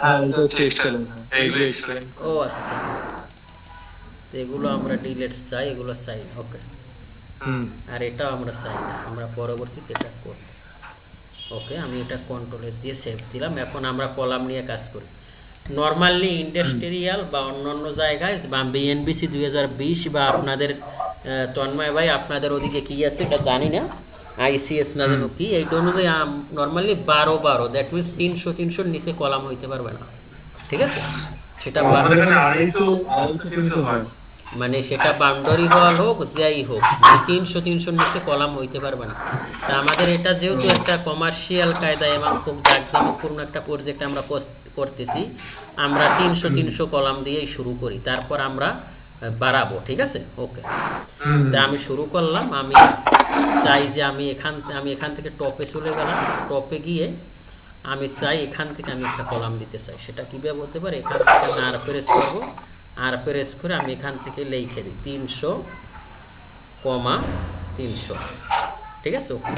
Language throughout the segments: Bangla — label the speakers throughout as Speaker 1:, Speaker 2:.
Speaker 1: হ্যাঁ এটা হচ্ছে এক্সট্রা লাইন, হ্যাঁ এইগুলো এক্সট্রা লাইন।
Speaker 2: ও আচ্ছা, তো এগুলো আমরা ডিলেট চাই, এগুলো চাই না, ওকে।
Speaker 1: হুম
Speaker 2: আর এটাও আমরা চাই না, আমরা পরবর্তীতে এটা করব। ওকে, আমি এটা কন্ট্রোল এস দিয়ে সেভ দিলাম। এখন আমরা কলাম নিয়ে কাজ করি। নর্মালি
Speaker 1: হুম
Speaker 2: ইন্ডাস্ট্রিয়াল বা অন্য অন্য জায়গায় বা বিএনবিসি 2020 বা আপনাদের তন্ময় ভাই আপনাদের ওদিকে কী আছে এটা জানি না, আইসিএস না
Speaker 1: হুম।
Speaker 2: যেন কি, এইটা অনুযায়ী নর্মালি 12 দ্যাট মিনস 300-300-র নিচে কলাম হইতে পারবে না, ঠিক আছে? সেটা
Speaker 1: ও আমাদের এখানে আড়াইশো, 300 হয়।
Speaker 2: মানে সেটা বাউন্ডারি ওয়াল হোক যাই হোক, মানে 300-300-র নিচে কলাম হইতে পারবে না। তা আমাদের এটা যেহেতু
Speaker 1: ও
Speaker 2: একটা কমার্শিয়াল কায়দায় এবং খুব জাঁকজমকপূর্ণ একটা প্রজেক্ট আমরা করতেছি, আমরা তিনশো
Speaker 1: হুম
Speaker 2: তিনশো কলাম দিয়েই শুরু করি, তারপর আমরা বাড়াবো, ঠিক আছে? ওকে,
Speaker 1: হুম
Speaker 2: তা আমি শুরু করলাম। আমি চাই যে আমি এখান থেকে টপে চলে গেলাম। টপে গিয়ে আমি চাই এখান থেকে আমি একটা কলাম দিতে চাই। সেটা কীভাবে হতে পারে? এখান থেকে আমি আর প্রেস করবো, আর প্রেস করে আমি এখান থেকে লিখে দিই 300,300, ঠিক আছে? ওকে,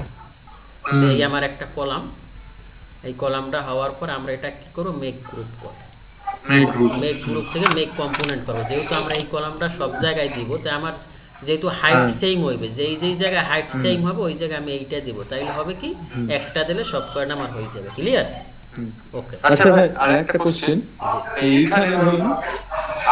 Speaker 2: তো
Speaker 1: হুম।
Speaker 2: এই আমার একটা কলাম। এই কলামটা হওয়ার পর আমরা এটা কী করবো? মেক গ্রুপ করব।
Speaker 1: Make root.
Speaker 2: মেক গ্রুপ থেকে মেক কম্পোনেন্ট করবো। যেহেতু আমরা এই কলামটা সব জায়গায় দিব, তাই আমার যেহেতু হাইট
Speaker 1: হ্যাঁ।
Speaker 2: সেম হইবে, যেই যেই জায়গায় হাইট
Speaker 1: হুম
Speaker 2: সেম হবে ওই জায়গায় আমি এইটা দিব। তাইলে হবে কি,
Speaker 1: হুম
Speaker 2: একটা দিলে সব কয়টা আমার হয়ে যাবে। ক্লিয়ার?
Speaker 1: হুম।
Speaker 2: ওকে,
Speaker 1: আচ্ছা ভাই, আর একটা কোশ্চেন।
Speaker 2: জি,
Speaker 1: এইখানে ধরুন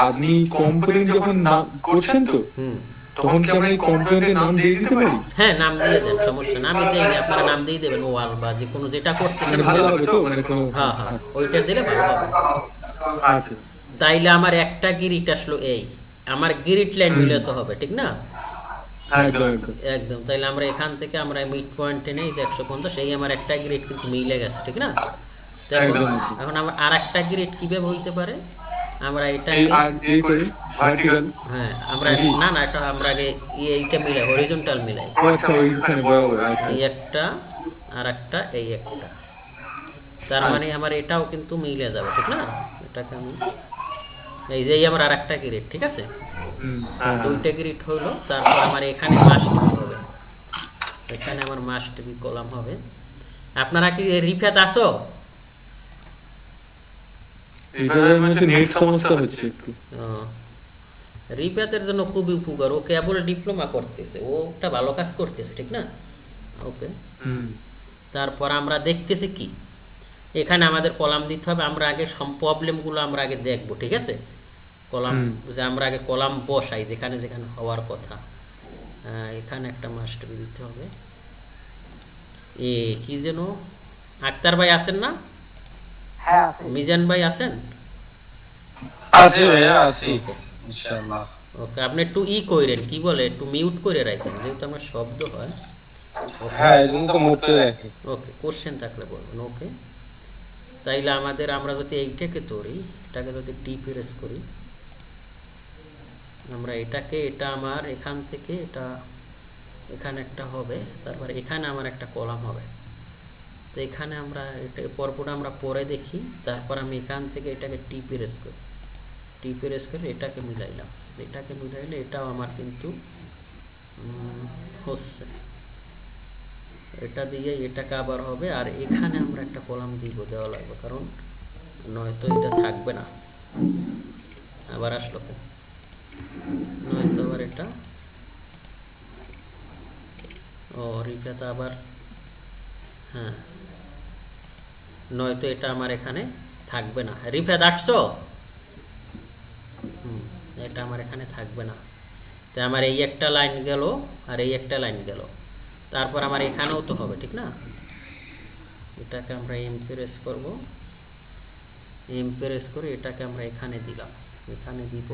Speaker 1: আপনি কম্পোনেন্ট যখন নাম করছেন তো,
Speaker 2: হুম,
Speaker 1: তখন কি আমরা এই কম্পোনেন্টের নাম দিয়ে দিতে পারি?
Speaker 2: হ্যাঁ নাম দিয়ে দেন, সমস্যা না, আমি দেইনি, আপনারা নাম দিয়ে দেবেন ওয়াল বা যে কোনো যেটা করতেছেন
Speaker 1: মানে
Speaker 2: ওইটা
Speaker 1: ভালো
Speaker 2: নাম।
Speaker 1: হবে তো, মানে কোনো,
Speaker 2: হ্যাঁ হ্যাঁ, ওইটা দিলে ভালো হবে।
Speaker 1: আচ্ছা।
Speaker 2: তাইলে আমার একটা গিরিট আসলো এই, আমার গিরিট লাইন
Speaker 1: হুম
Speaker 2: মিলাতে হবে, ঠিক না?
Speaker 1: একদম একদম
Speaker 2: একদম, তাইলে আমরা এখান থেকে আমরা মিড পয়েন্টে নেই যে 150, এই আমার একটা গ্রিড কিন্তু মিলে গেছে, ঠিক না? তো এখন
Speaker 1: একদম একদম।
Speaker 2: এখন আমার আর একটা গ্রিড কীভাবে হইতে পারে? আমরা
Speaker 1: এই
Speaker 2: এটাকে,
Speaker 1: আর এই করে ভার্টিক্যাল
Speaker 2: হ্যাঁ আমরা,
Speaker 1: নাকি?
Speaker 2: না না, এটা আমরা আগে এইটা মিলাই, হরিজন্টাল মিলাই।
Speaker 1: ও আচ্ছা, ওইখানে বরাবর, আচ্ছা
Speaker 2: এই
Speaker 1: আচ্ছা।
Speaker 2: একটা, আর একটা, এই একটা, তার মানে
Speaker 1: আচ্ছা।
Speaker 2: আমার এটাও কিন্তু মিলে যাবে, ঠিক না? এটাকে আমি, এই যে এই আমার আর একটা গ্রিড, ঠিক আছে?
Speaker 1: হ্যাঁ হ্যাঁ।
Speaker 2: দুইটা গ্রিড হইলো, তারপর আমার এখানে মাস্ট বি হবে, এখানে আমার মাস্ট বি কলাম হবে। আপনারা কি রিফাত আসো?
Speaker 1: এইভাবে মনে হচ্ছে নেট সমস্যা হচ্ছে একটু।
Speaker 2: রিফাতের জন্য খুবই উপকার, ও কেবল ডিপ্লোমা করতেছে, ও একটা ভালো কাজ করতেছে, ঠিক না? ওকে,
Speaker 1: হুম
Speaker 2: তারপর আমরা দেখতেছি কি, এখানে আমাদের কলাম দিতে হবে। আমরা আগে প্রবলেমগুলো আমরা আগে দেখব, ঠিক আছে? কলাম,
Speaker 1: হুম
Speaker 2: যে আমরা আগে কলাম বসাই যেখানে যেখানে হওয়ার কথা। এখানে একটা মাস্ট বি দিতে হবে। এ কি যেন, আক্তার ভাই আছেন না?
Speaker 3: হ্যাঁ আছে।
Speaker 2: মিজান ভাই আছেন?
Speaker 4: আছি ভাইয়া, আছি
Speaker 2: ওকে,
Speaker 4: ইনশাআল্লাহ।
Speaker 2: ওকে, আপনি একটু কইরেন, কি বলে, একটু মিউট করে রাখেন যেহেতু আমার শব্দ হয়। ওকে,
Speaker 4: হ্যাঁ, এই জন্য তো মুড করে রাখি।
Speaker 2: ওকে, কোশ্চেন থাকলে বলবেন। ওকে, তাইলে আমাদের, আমরা যদি এইটাকে ধরি, এটাকে যদি টি প্রেস করি, আমরা এটাকে, এটা আমার এখান থেকে এটা এখানে একটা হবে, তারপরে এখানে আমার একটা কলাম হবে। তো এখানে আমরা এটা পরপর আমরা পরে দেখি। তারপর আমি এখান থেকে এটাকে টি প্রেস করি, টি প্রেস করে এটাকে মিলাইলাম, এটাকে মিলাইলে এটাও আমার কিন্তু হচ্ছে, এটা দিয়ে এটাকে আবার হবে। আর এখানে আমরা একটা কলাম দিব, দেওয়া লাগবে, কারণ নয়তো এটা থাকবে না। আবার আসলো কেন? নয়তো আবার এটা, ও রিফাত আবার, হ্যাঁ, নয়তো এটা আমার এখানে থাকবে না। রিফাত আসছো? হুম, এটা আমার এখানে থাকবে না। তো আমার এই একটা লাইন গেল, আর এই একটা লাইন গেল, তারপর আমার এখানেও তো হবে, ঠিক না? এটাকে আমরা ইমপ্রেস করব, ইমপ্রেস করে এটাকে আমরা এখানে দিলাম, এখানে দিব।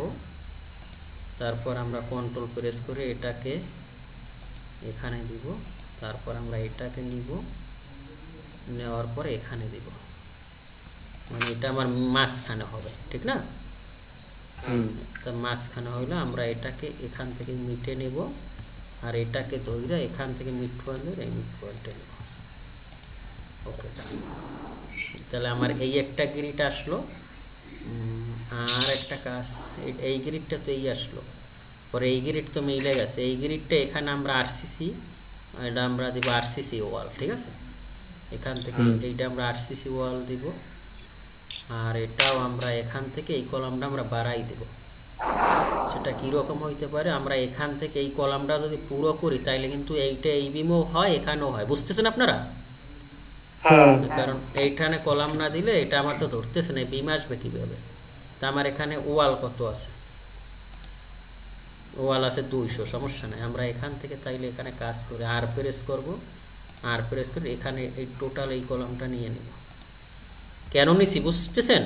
Speaker 2: তারপর আমরা কন্ট্রোল প্রেস করে এটাকে এখানে দিব। তারপর আমরা এটাকে নিব, নেওয়ার পরে এখানে দিব, মানে এটা আমার মাঝখানে হবে, ঠিক না?
Speaker 1: হুম
Speaker 2: তা মাঝখানে হইলো, আমরা এটাকে এখান থেকে মিটে নেব, আর এটাকে ধরে এখান থেকে মিড পয়েন্ট ধরে এই মিড পয়েন্টে নেব। ওকে, তাহলে আমার এই একটা গ্রিড আসলো। আর একটা কাজ, এই গ্রিডটা তো এই আসলো, পরে এই গ্রিড তো মিলে গেছে, এই গ্রিডটা এখানে আমরা আরসিসি, এটা আমরা দিব আরসিসি ওয়াল, ঠিক আছে? এখান থেকে
Speaker 1: হুম
Speaker 2: এইটা আমরা আরসিসি ওয়াল দিব। আর এটাও আমরা এখান থেকে এই কলামটা আমরা বাড়াই দেব। সেটা কীরকম হইতে পারে, আমরা এখান থেকে এই কলামটা যদি পুরো করি তাইলে কিন্তু এইটা এই বিমও হয়, এখানেও হয়। বুঝতেছেন আপনারা? কারণ এইখানে কলাম না দিলে এটা আমার তো ধরতেছে না, বিম আসবে কীভাবে। তা আমার এখানে ওয়াল কত আছে, ওয়াল আছে 200, সমস্যা নাই। আমরা এখান থেকে তাইলে এখানে কাজ করে আর প্রেস করব, আর প্রেস করে এখানে এই টোটাল এই কলামটা নিয়ে নেব। কেন নিছি বুঝতেছেন?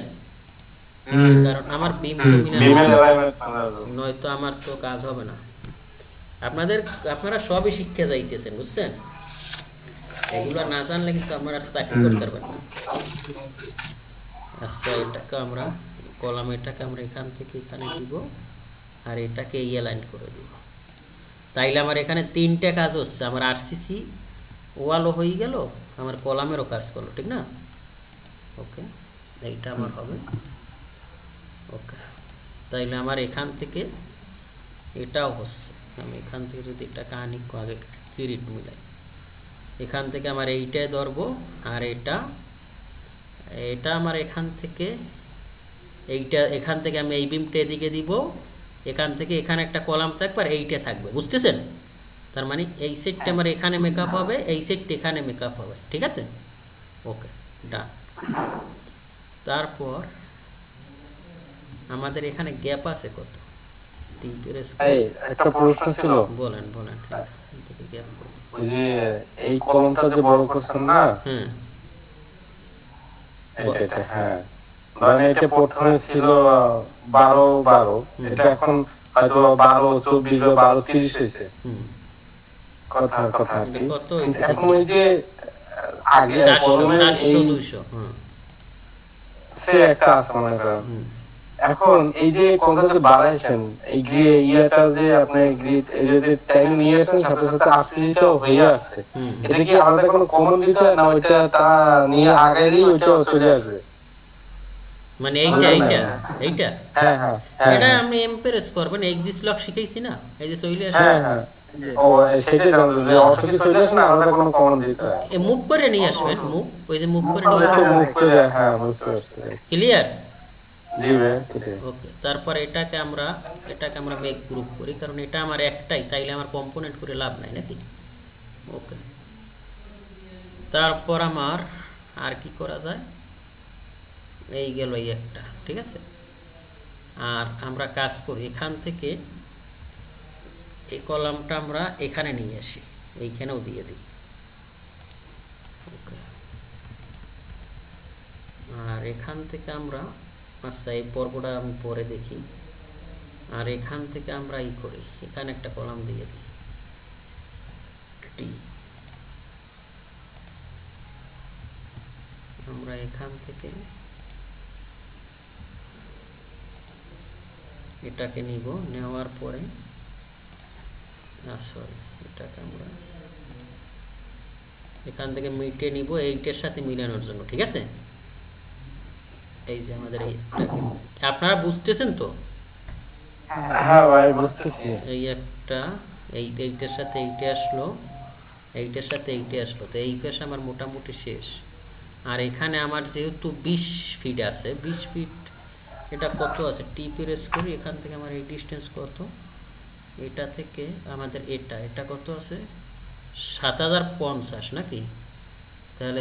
Speaker 2: কারণ আমার বিম তো নয়তো আমার তো কাজ হবে না। আপনারা সবই শিক্ষা যাইতেছেন, বুঝছেন? এগুলো না জানলে কিন্তু আপনারা চাকরি করতে পারবেন না। আচ্ছা, এটাকে আমরা কলাম, এটাকে আমরা এখান থেকে এখানে দিব, আর এটাকে এই লাইন করে দিব। তাইলে আমার এখানে 3টে কাজ হচ্ছে। আমার আরসিসি ওয়ালও হয়ে গেল, আমার কলামেরও কাজ করলো, ঠিক না? ওকে, এইটা আমার হবে। ওকে, তাইলে আমার এখান থেকে এটাও হচ্ছে। আমি এখান থেকে যদি এটা কাহিনি আগে ক্রিট মিলাই, এখান থেকে আমার এইটাই ধরবো, আর এটা আমার এখান থেকে এখান থেকে আমি এই বিমটা এদিকে দিব, এখান থেকে এখানে একটা কলাম থাকবে আর এইটা থাকবে। বুঝতেছেন? তার মানে এই সেটটা আমার এখানে মেকআপ হবে, এই সেটটা এখানে মেকআপ হবে, ঠিক আছে? ওকে, ডান। তারপর আমাদের এখানে গ্যাপ আছে কত?
Speaker 4: একটা প্রশ্ন ছিল।
Speaker 2: বলেন।
Speaker 4: ওই যে এই কলমটা যে বড় করছেন না,
Speaker 2: হ্যাঁ,
Speaker 4: এটা হ্যাঁ, মানে এটা প্রথমে ছিল 12 এটা এখন হয়তো 12 24 বা 12 30 হয়েছে। কথা আর কি।
Speaker 2: কত হয়েছে?
Speaker 4: এখন ওই যে আগে কলমে
Speaker 2: 700 200
Speaker 4: সে একটা আছে মনে করেন। এখন এই যে কলমটা যে বাড়াইছেন, এই ইয়েটা যে আপনি গ্রিড এই যে টাইম নিয়েছেন, সাথে সাথে আরসিটাও হয়ে আসছে, এটা কি আলাদা কোনো কমন দিতে হয় না? ওইটা তা নিয়ে আগেরই ওইটা চলে আসবে?
Speaker 2: মানে এইটা
Speaker 4: হ্যাঁ
Speaker 2: এটা আপনি এমপ্রেস করবেন। এক্সিস্ট লক শিখাইছি না, এই যে চলে আসে।
Speaker 4: হ্যাঁ ও সেটাই জানতো যে অটো কি চলে আসে না আলাদা কোনো কমন দিতে হয়?
Speaker 2: মুভ করে নিয়ে আসবেন, ওই যে মুভ করে নিয়ে
Speaker 4: তো
Speaker 2: আসবেন।
Speaker 4: মুভ করে, হ্যাঁ বুঝতে পারছি।
Speaker 2: ক্লিয়ার?
Speaker 4: জি ভাই,
Speaker 2: ওকে, তারপর এটাকে আমরা মেক গ্রুপ করি, কারণ এটা আমার একটাই, তাইলে আমার কম্পোনেন্ট করে লাভ নাই নাকি? ওকে, তারপর আমার আর কি করা যায়, এই গেল এই একটা, ঠিক আছে? আর আমরা কাজ করি এখান থেকে এই কলামটা আমরা এখানে নিয়ে আসি, এইখানেও দিয়ে দিই। ওকে, আর এখান থেকে আমরা, আচ্ছা এই পর্বটা আমি পরে দেখি। আর এখান থেকে আমরা করি, এখানে একটা কলাম দিয়ে দিই টি। আমরা এখান থেকে এটাকে নিব, নেওয়ার পরে সরি, এটাকে আমরা এখান থেকে মিটে নিব এইটার সাথে মিলানোর জন্য, ঠিক আছে? এই যে আমাদের আপনারা বুঝতেছেন তো?
Speaker 4: হ্যাঁ ভাই বুঝতেছি।
Speaker 2: এই একটা এইটার সাথে এইটা আসলো, এইটার সাথে এইটা আসলো, তো এই পেশ আমার মোটামুটি শেষ। আর এখানে আমার যেহেতু 20 ফিট আছে, 20 ফিট এটা কত আছে, টি প্রেস করি, এখান থেকে আমার এই ডিস্টেন্স কত, এটা থেকে আমাদের এটা কত আছে, 7050 নাকি? তাহলে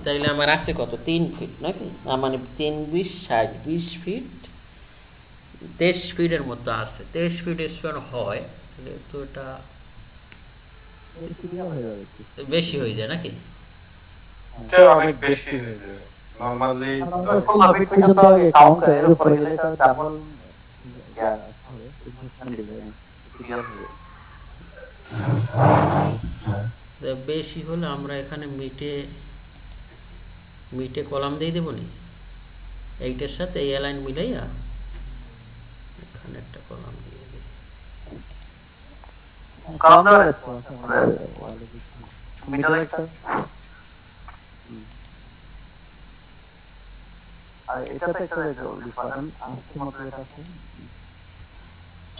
Speaker 2: তাইলে আমার আছে কত, 3 ফিট নাকি? মানে 3 20 60 20 ফিট, 23 ফিটের মতো আছে। 23 ফিট স্প্যান হয়, তো এটা বেশি হয়ে যায় নাকি?
Speaker 1: অনেক বেশি হয়ে যায় নরমালি।
Speaker 2: বেশি হলে আমরা এখানে মিটে কলাম দিয়ে দেবো নি, এইটার সাথে এই লাইন মিলাইয়া এখানে একটা কলাম দিয়ে দিই।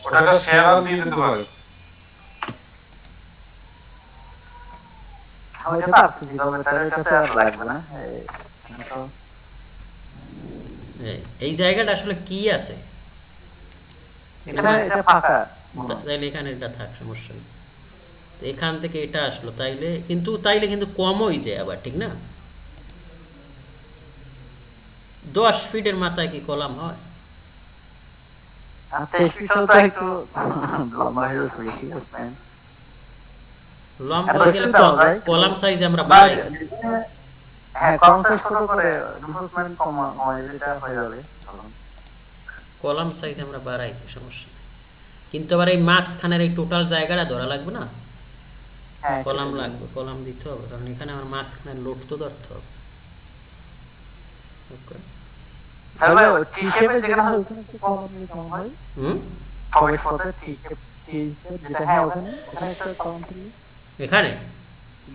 Speaker 1: ওটাকে শেয়ার দিয়ে দিতে পারে।
Speaker 3: ওইটা তো আসছে 0 মিটার, এটা তো আর লাগবে না। এটা তো
Speaker 2: এই জায়গাটা আসলে কি আছে?
Speaker 3: এটা ফাঁকা।
Speaker 2: তাইলে এখানে এটা থাক, সমস্যা নেই। তো এখান থেকে এটা আসলো, তাইলে কিন্তু কম হয়ে যায় আবার, ঠিক না? 10 ফিটের মাথায় কি কলাম হয়?
Speaker 3: আর 23 ফিটও তো একটু লম্বা হয়ে যাচ্ছে, বেশি আছে।
Speaker 2: লম্বা হয়ে গেলে কলাম সাইজ আমরা বাড়াই দিই।
Speaker 3: হ্যাঁ, কমটা ছোট করে রিপ্লেসমেন্ট কমায় যেটা হয়ে যাবে।
Speaker 2: কলাম সাইজ আমরা বাড়াই দিই, সমস্যা নেই। কিন্তু আবার এই মাঝখানের এই টোটাল জায়গাটা ধরা লাগবে না?
Speaker 3: হ্যাঁ,
Speaker 2: কলাম লাগবে, কলাম দিতে হবে, কারণ এখানে আমার মাঝখানের লোড তো ধরতে হবে। ওকে।
Speaker 3: তাহলে টি শেপে যেখানে হয় ওখানে একটু কম হয়।
Speaker 2: হুম,
Speaker 3: সবাই সাথে টি শেপ যেটা, হ্যাঁ ওখানে একটা কম ছিল।
Speaker 2: এখানে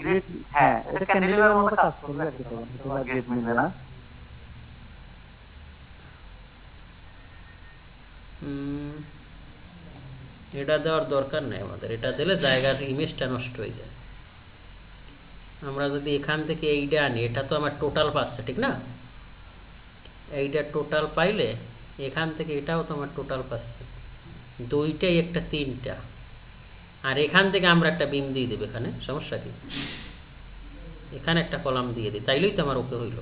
Speaker 3: গ্রেড, হ্যাঁ এটা ক্যান্ডিলিভারের মতো কাজ করবে আর কি, তখন তোমার গ্রেড মিলবে না।
Speaker 2: এটা দেওয়ার দরকার নেই আমাদের, এটা দিলে জায়গার ইমেজটা নষ্ট হয়ে যায়। আমরা যদি এখান থেকে এইটা আনি, এটা তো আমার টোটাল পাচ্ছে, ঠিক না? এইটা টোটাল পাইলে এখান থেকে এটাও তো আমার টোটাল পাচ্ছে, দুইটাই একটা 3টা। আর এখান থেকে আমরা একটা বিম দিয়ে দেবো এখানে, সমস্যা কি? এখানে একটা কলাম দিয়ে দিই, তাইলেই তো আমার ওকে হইল।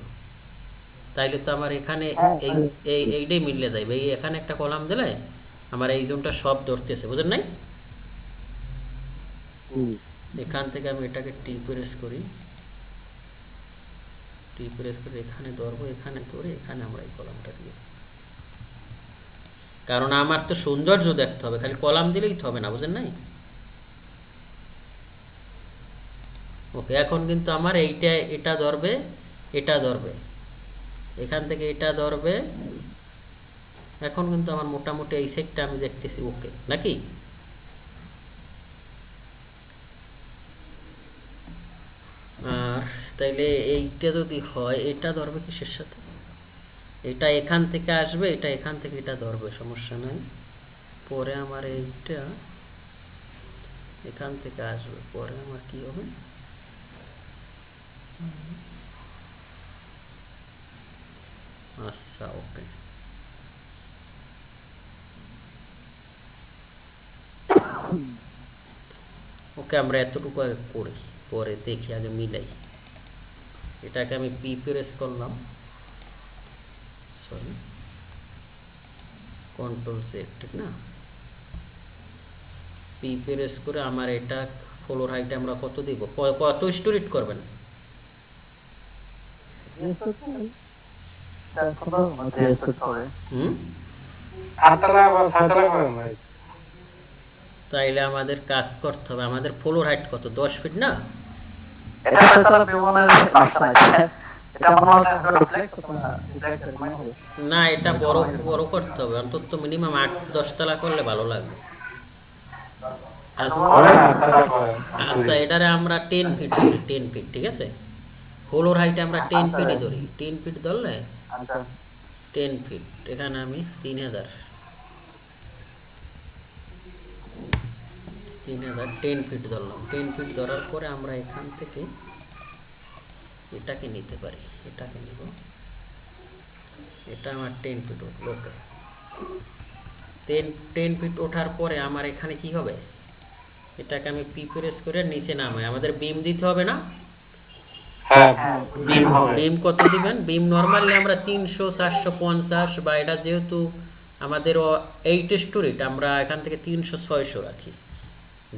Speaker 2: তাইলে তো আমার এখানে এইটাই মিললে যাইবে। এই এখানে একটা কলাম দিলে আমার এই জোনটা সব ধরতেছে, বুঝেন নাই? এখান থেকে আমি এটাকে টি প্রেস করি, এখানে ধরবো, এখানে ধরে এখানে আমরা এই কলামটা দিয়ে, কারণ আমার তো সৌন্দর্য দেখতে হবে, খালি কলাম দিলেই তো হবে না, বুঝেন নাই? ওকে, এখন কিন্তু আমার এটা ধরবে, এটা ধরবে, এখান থেকে এটা ধরবে। এখন কিন্তু আমার মোটামুটি এই সাইডটা আমি দেখতেছি ওকে নাকি? আর তাইলে এইটা যদি হয়, এটা ধরবে কিসের সাথে? এটা এখান থেকে আসবে, এটা এখান থেকে এটা ধরবে, সমস্যা নাই। পরে আমার এইটা এখান থেকে আসবে, পরে আমার কি হবে? আচ্ছা, ওকে। ওকে, আমরা এতটুকু আগে করি, পরে দেখি, আগে মিলাই। এটাকে আমি পি প্রেস করলাম, সরি, কন্ট্রোল জেড, ঠিক না? পি প্রেস করে আমার এটা ফ্লোর হাইট আমরা কত দিব? কত স্টোরিট করবেন? হুম, তাইলে আমাদের কাজ করতে হবে, আমাদের ফ্লোর হাইট কত? 10 ফিট না?
Speaker 3: এটা সেটা বিমানের রাস্তা, এটা মনে হয়
Speaker 2: না, এটা বড় বড় করতে হবে, অন্তত মিনিমাম 8-10 তলা করলে ভালো লাগবে। আচ্ছা, এটারে আমরা 10 ফিট ধরি, 10 ফিট, ঠিক আছে? ফ্লোর হাইটে আমরা 10 ফিটই ধরি, 10 ফিট ধরলে 10 ফিট, এখানে আমি 3000 10 ফিট ধরলাম। 10 ফিট ধরার পরে আমরা এখান থেকে এটাকে নিতে পারি, এটাকে নিব, এটা আমার 10 ফিট উঠলো। ওকে, 10 ফিট ওঠার পরে আমার এখানে কি হবে? এটাকে আমি পি প্রেস করে নিচে নামাই, আমাদের বিম দিতে হবে না? বিম কত দিবেন? বিম নর্মালি আমরা 300, 450, বা এটা যেহেতু আমাদের 8 স্টোরিট, আমরা এখান থেকে 300, 600 রাখি,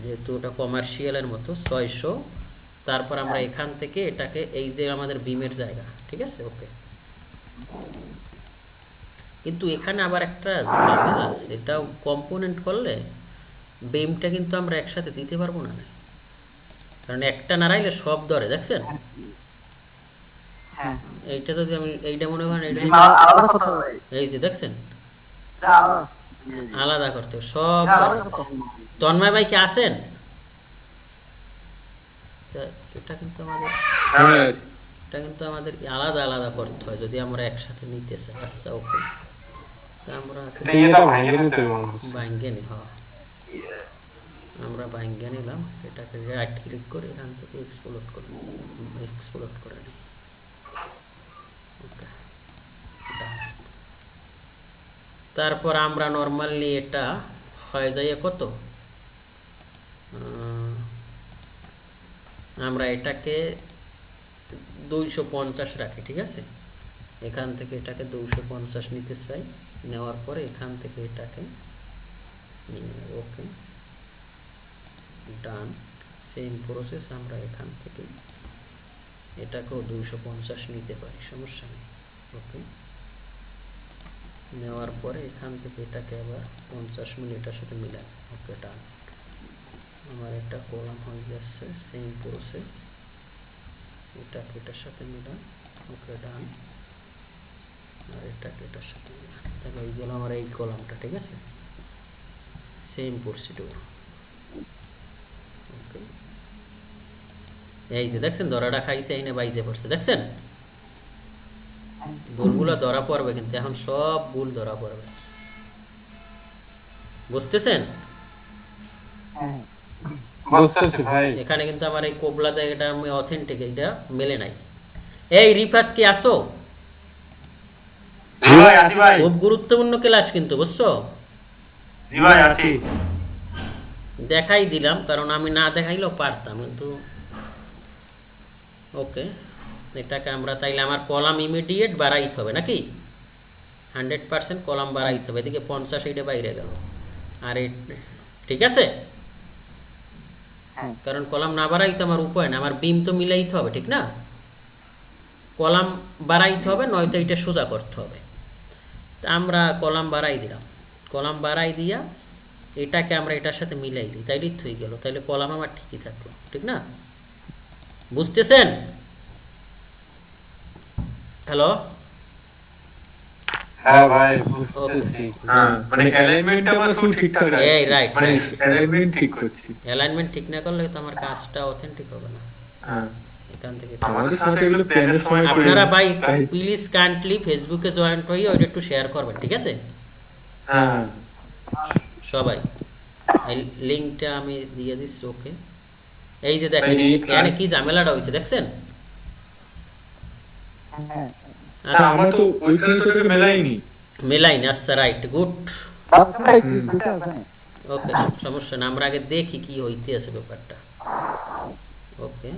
Speaker 2: যেহেতু ওটা কমার্শিয়ালের মতো, 600। তারপর আমরা এখান থেকে এটাকে, এই যে আমাদের বিমের জায়গা, ঠিক আছে? ওকে, কিন্তু এখানে আবার একটা ঝামেলা আছে, এটাও কম্পোনেন্ট করলে বিমটা কিন্তু আমরা একসাথে দিতে পারবো না, কারণ একটা নাড়াইলে সব ধরে, দেখছেন? এইটা যদি আমি এইটা মনে করেন, এই যে দেখছেন, আলাদা করতে সব। তন্ময় ভাই কি আছেন? এটা কিন্তু আমাদের আলাদা আলাদা করতে হয় যদি আমরা একসাথে নিতে চাই। আচ্ছা, ওকে, তা আমরা ভাঙ্গেনি। আমরা ভাঙ্গা নিলাম, এটাকে রাইট ক্লিক করে এখান থেকে এক্সপোর্ট করে নিই। ওকে, তারপর আমরা নর্মালি এটা হয়ে যায় কত, আমরা এটাকে 250 রাখি, ঠিক আছে। এখান থেকে এটাকে 250 নিতে চাই, নেওয়ার পরে এখান থেকে এটাকে নিয়ে নেব। ওকে, ডান। সেম প্রসেস আমরা এখান থেকে এটাকেও 250 নিতে পারি, সমস্যা নেই। ওকে, নেওয়ার পরে এখান থেকে এটাকে আবার 50 মিনিটের সাথে মিলাই। ওকে, ডান। আমার একটা কলাম হয়ে যাচ্ছে, সেম প্রসেস, এটাকে এটার সাথে মিলাম। ওকে, ডান। আর এটাকে এটার সাথে মিলাম, তাহলে এই গেল আমার এই কলামটা, ঠিক আছে। Same procedure. ওকে, এই যে দেখছেন ধরাটা খাইছে, এই না বাইজে পড়ছে, দেখছেন ভুলগুলো ধরা পড়বে, কিন্তু এখন সব ভুল ধরা পড়বে, বুঝতেছেন?
Speaker 3: হ্যাঁ
Speaker 4: বুঝতেছি ভাই।
Speaker 2: এখানে কিন্তু আমার এই কোবলা দেয়, এটা আমি অথেন্টিক, এটা মেলে নাই। এই রিফাত কি আসো?
Speaker 5: জি ভাই আছি ভাই।
Speaker 2: খুব গুরুত্বপূর্ণ ক্লাস কিন্তু, বুঝছো?
Speaker 5: জি ভাই আছি।
Speaker 2: দেখাই দিলাম, কারণ আমি না দেখাইলেও পারতাম, কিন্তু ওকে। এটাকে আমরা তাইলে আমার কলাম ইমিডিয়েট বাড়াইতে হবে নাকি, 100% কলাম বাড়াইতে হবে। এদিকে 50 এইটা বাইরে গেল, আর ঠিক আছে,
Speaker 3: হ্যাঁ
Speaker 2: কারণ কলাম না বাড়াইতে আমার উপায় না, আমার বিম তো মিলাইতে হবে, ঠিক না? কলাম বাড়াইতে হবে, নয়তো এটা সোজা করতে হবে। তা আমরা কলাম বাড়াই দিলাম, কলাম বাড়াই দিয়া এটাকে আমরা এটার সাথে মিলাই দিই, তাইলে হয়ে গেল, তাইলে কলাম আমার ঠিকই থাকলো, ঠিক না? বুঝতেছেন? হ্যালো,
Speaker 4: হ্যাঁ ভাই বুঝতেছি।
Speaker 1: হ্যাঁ মানে অ্যালাইনমেন্টটা আমার ফুল ঠিকঠাক আছে,
Speaker 2: এই রাইট,
Speaker 1: মানে অ্যালাইনমেন্ট ঠিক করছি।
Speaker 2: অ্যালাইনমেন্ট ঠিক না করলে তো আমার কাজটা অথেন্টিক হবে না।
Speaker 1: হ্যাঁ,
Speaker 2: এখান থেকে
Speaker 1: আমাদের সাথে এগুলো প্ল্যানের সময় করে
Speaker 2: আপনারা
Speaker 1: নিই।
Speaker 2: ভাই
Speaker 1: তাই।
Speaker 2: প্লিজ কাইন্ডলি ফেসবুকে জয়েন্ট হয়ে ওইটা একটু শেয়ার করবেন, ঠিক আছে
Speaker 1: হ্যাঁ
Speaker 2: সবাই? এই লিঙ্কটা আমি দিয়ে দিচ্ছি। ওকে, এই যে দেখেন
Speaker 1: এই
Speaker 2: এখানে কি ঝামেলাটা হয়েছে দেখছেন?
Speaker 3: হ্যাঁ
Speaker 1: তা আমরা তো ওইখানে তো তোকে মেলাইনি।
Speaker 2: মেলাইনি, আচ্ছা রাইট, গুড।
Speaker 3: আচ্ছা ভাই কি দুটো আছে?
Speaker 2: ওকে, সমস্যা না, আমরা আগে দেখি কি হইতে আছে ব্যাপারটা। ওকে,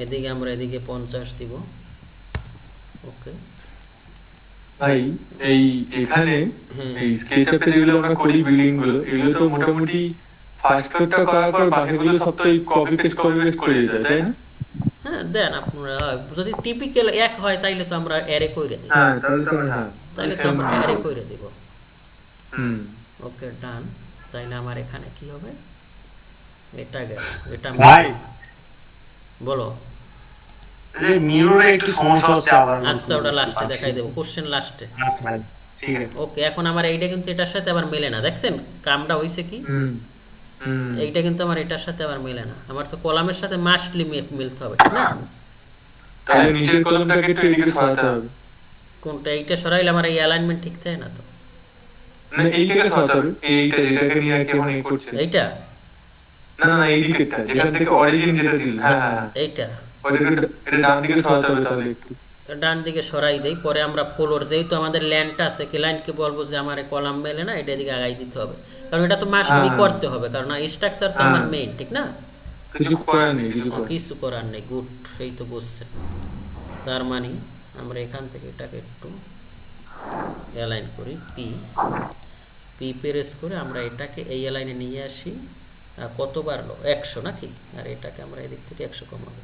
Speaker 2: এদিকে আমরা এদিকে 50 দিব। ওকে,
Speaker 1: ভাই এই এখানে এই স্কেচআপে যেগুলো আমরা করি বিল্ডিং গুলো, এগুলো তো মোটামুটি ফার্স্ট ফ্লোরটা করার পর বাকিগুলো সব তো কপি পেস্ট করে দিতে হয়, তাই না?
Speaker 2: হ্যাঁ দেন আপনারা, যদি টিপিক্যাল এক হয় তাইলে তো আমরা অ্যারে কইরে দিই,
Speaker 1: হ্যাঁ তাহলে তো হ্যাঁ
Speaker 2: তাইলে তো আমরা অ্যারে কইরে দিব।
Speaker 1: হুম
Speaker 2: ওকে, ডান। তাইলে আমার এখানে কি হবে, এটা গেল, এটা
Speaker 5: ভাই
Speaker 2: বলো।
Speaker 5: এই মিররে একটু সমস্যা হচ্ছে আবার।
Speaker 2: আচ্ছা, ওটা লাস্টে দেখাই দেবো, কোশ্চেন লাস্টে।
Speaker 5: আচ্ছা ভাই ঠিক আছে।
Speaker 2: ওকে, এখন আমার এইটা কিন্তু এটার সাথে আবার মেলে না, দেখছেন কামটা হইছে কি?
Speaker 1: হুম হুম
Speaker 2: এইটা কিন্তু আমার এটার সাথে আবার মেলে না, আমার তো কলামের সাথে মাস্টলি মিলতে হবে, ঠিক না?
Speaker 1: তাহলে নিচের কলমটাকে একটু এদিকে সরাতে হবে।
Speaker 2: কোনটা? এইটা সরাইলে আমার এই অ্যালাইনমেন্ট ঠিক থাকে না তো।
Speaker 1: মানে এইটাকে সরাতে হবে, এইটা যেটাকে নিয়ে আর কি এখন এই করছে।
Speaker 2: এইটা
Speaker 1: না না এই দিকেরটা, যেখান থেকে অরিজিন যেটা দিল, হ্যাঁ হ্যাঁ
Speaker 2: এইটা
Speaker 1: ওইটাকে এটা ডান দিকে সরাতে হবে তাহলে একটু।
Speaker 2: ডান দিকে সরাই দেই, পরে আমরা ফ্লোর, যেহেতু আমাদের ল্যান্ডটা আছে, ক্লায়েন্টকে বলবো যে আমার কলাম মেলে না, এটা এদিকে আগাই দিতে হবে, কারণ এটা তো মাস্টলি
Speaker 1: হ্যাঁ।
Speaker 2: করতে হবে, কারণ স্ট্রাকচার তো আমার
Speaker 1: হ্যাঁ।
Speaker 2: মেইন, ঠিক না?
Speaker 1: কিছু করার নেই, কিছু করার নেই।
Speaker 2: কিছু করার নেই, গুড, এই তো বুঝছেন। তার মানে আমরা এখান থেকে এটাকে একটু অ্যালাইন করি, পি প্রেস করে আমরা এটাকে এই লাইনে নিয়ে আসি। কত বাড়লো? 100 নাকি? আর এটাকে আমরা এদিক থেকে 100 কমাবো।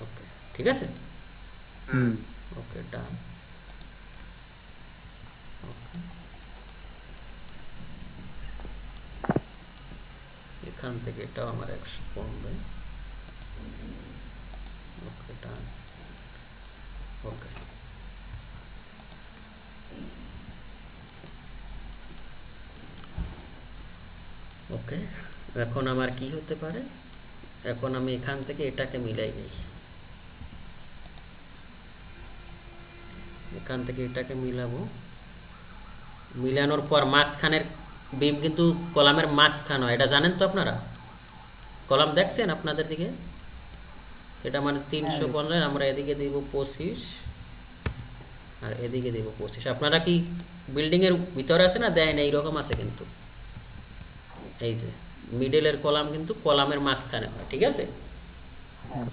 Speaker 2: ওকে, ঠিক আছে।
Speaker 1: হুম
Speaker 2: ওকে, ডান। এখান থেকে এটাও আমার 100 কমবে। ওকে, ডান। ওকে, ওকে, এখন আমার কি হতে পারে, এখন আমি এখান থেকে এটাকে মিলাই নেই, এখান থেকে এটাকে মিলাবো, মিলানোর পর মাঝখানের বিম কিন্তু কলামের মাঝখানে হয়, এটা জানেন তো আপনারা? কলাম দেখছেন আপনাদের দিকে? এটা মানে 350, আমরা এদিকে দিব 25 আর এদিকে দিব 25। আপনারা কি বিল্ডিংয়ের ভিতরে আছে না দেখেন এইরকম আছে, কিন্তু এই যে মিডলের কলাম কিন্তু কলামের মাঝখানে হয়, ঠিক আছে?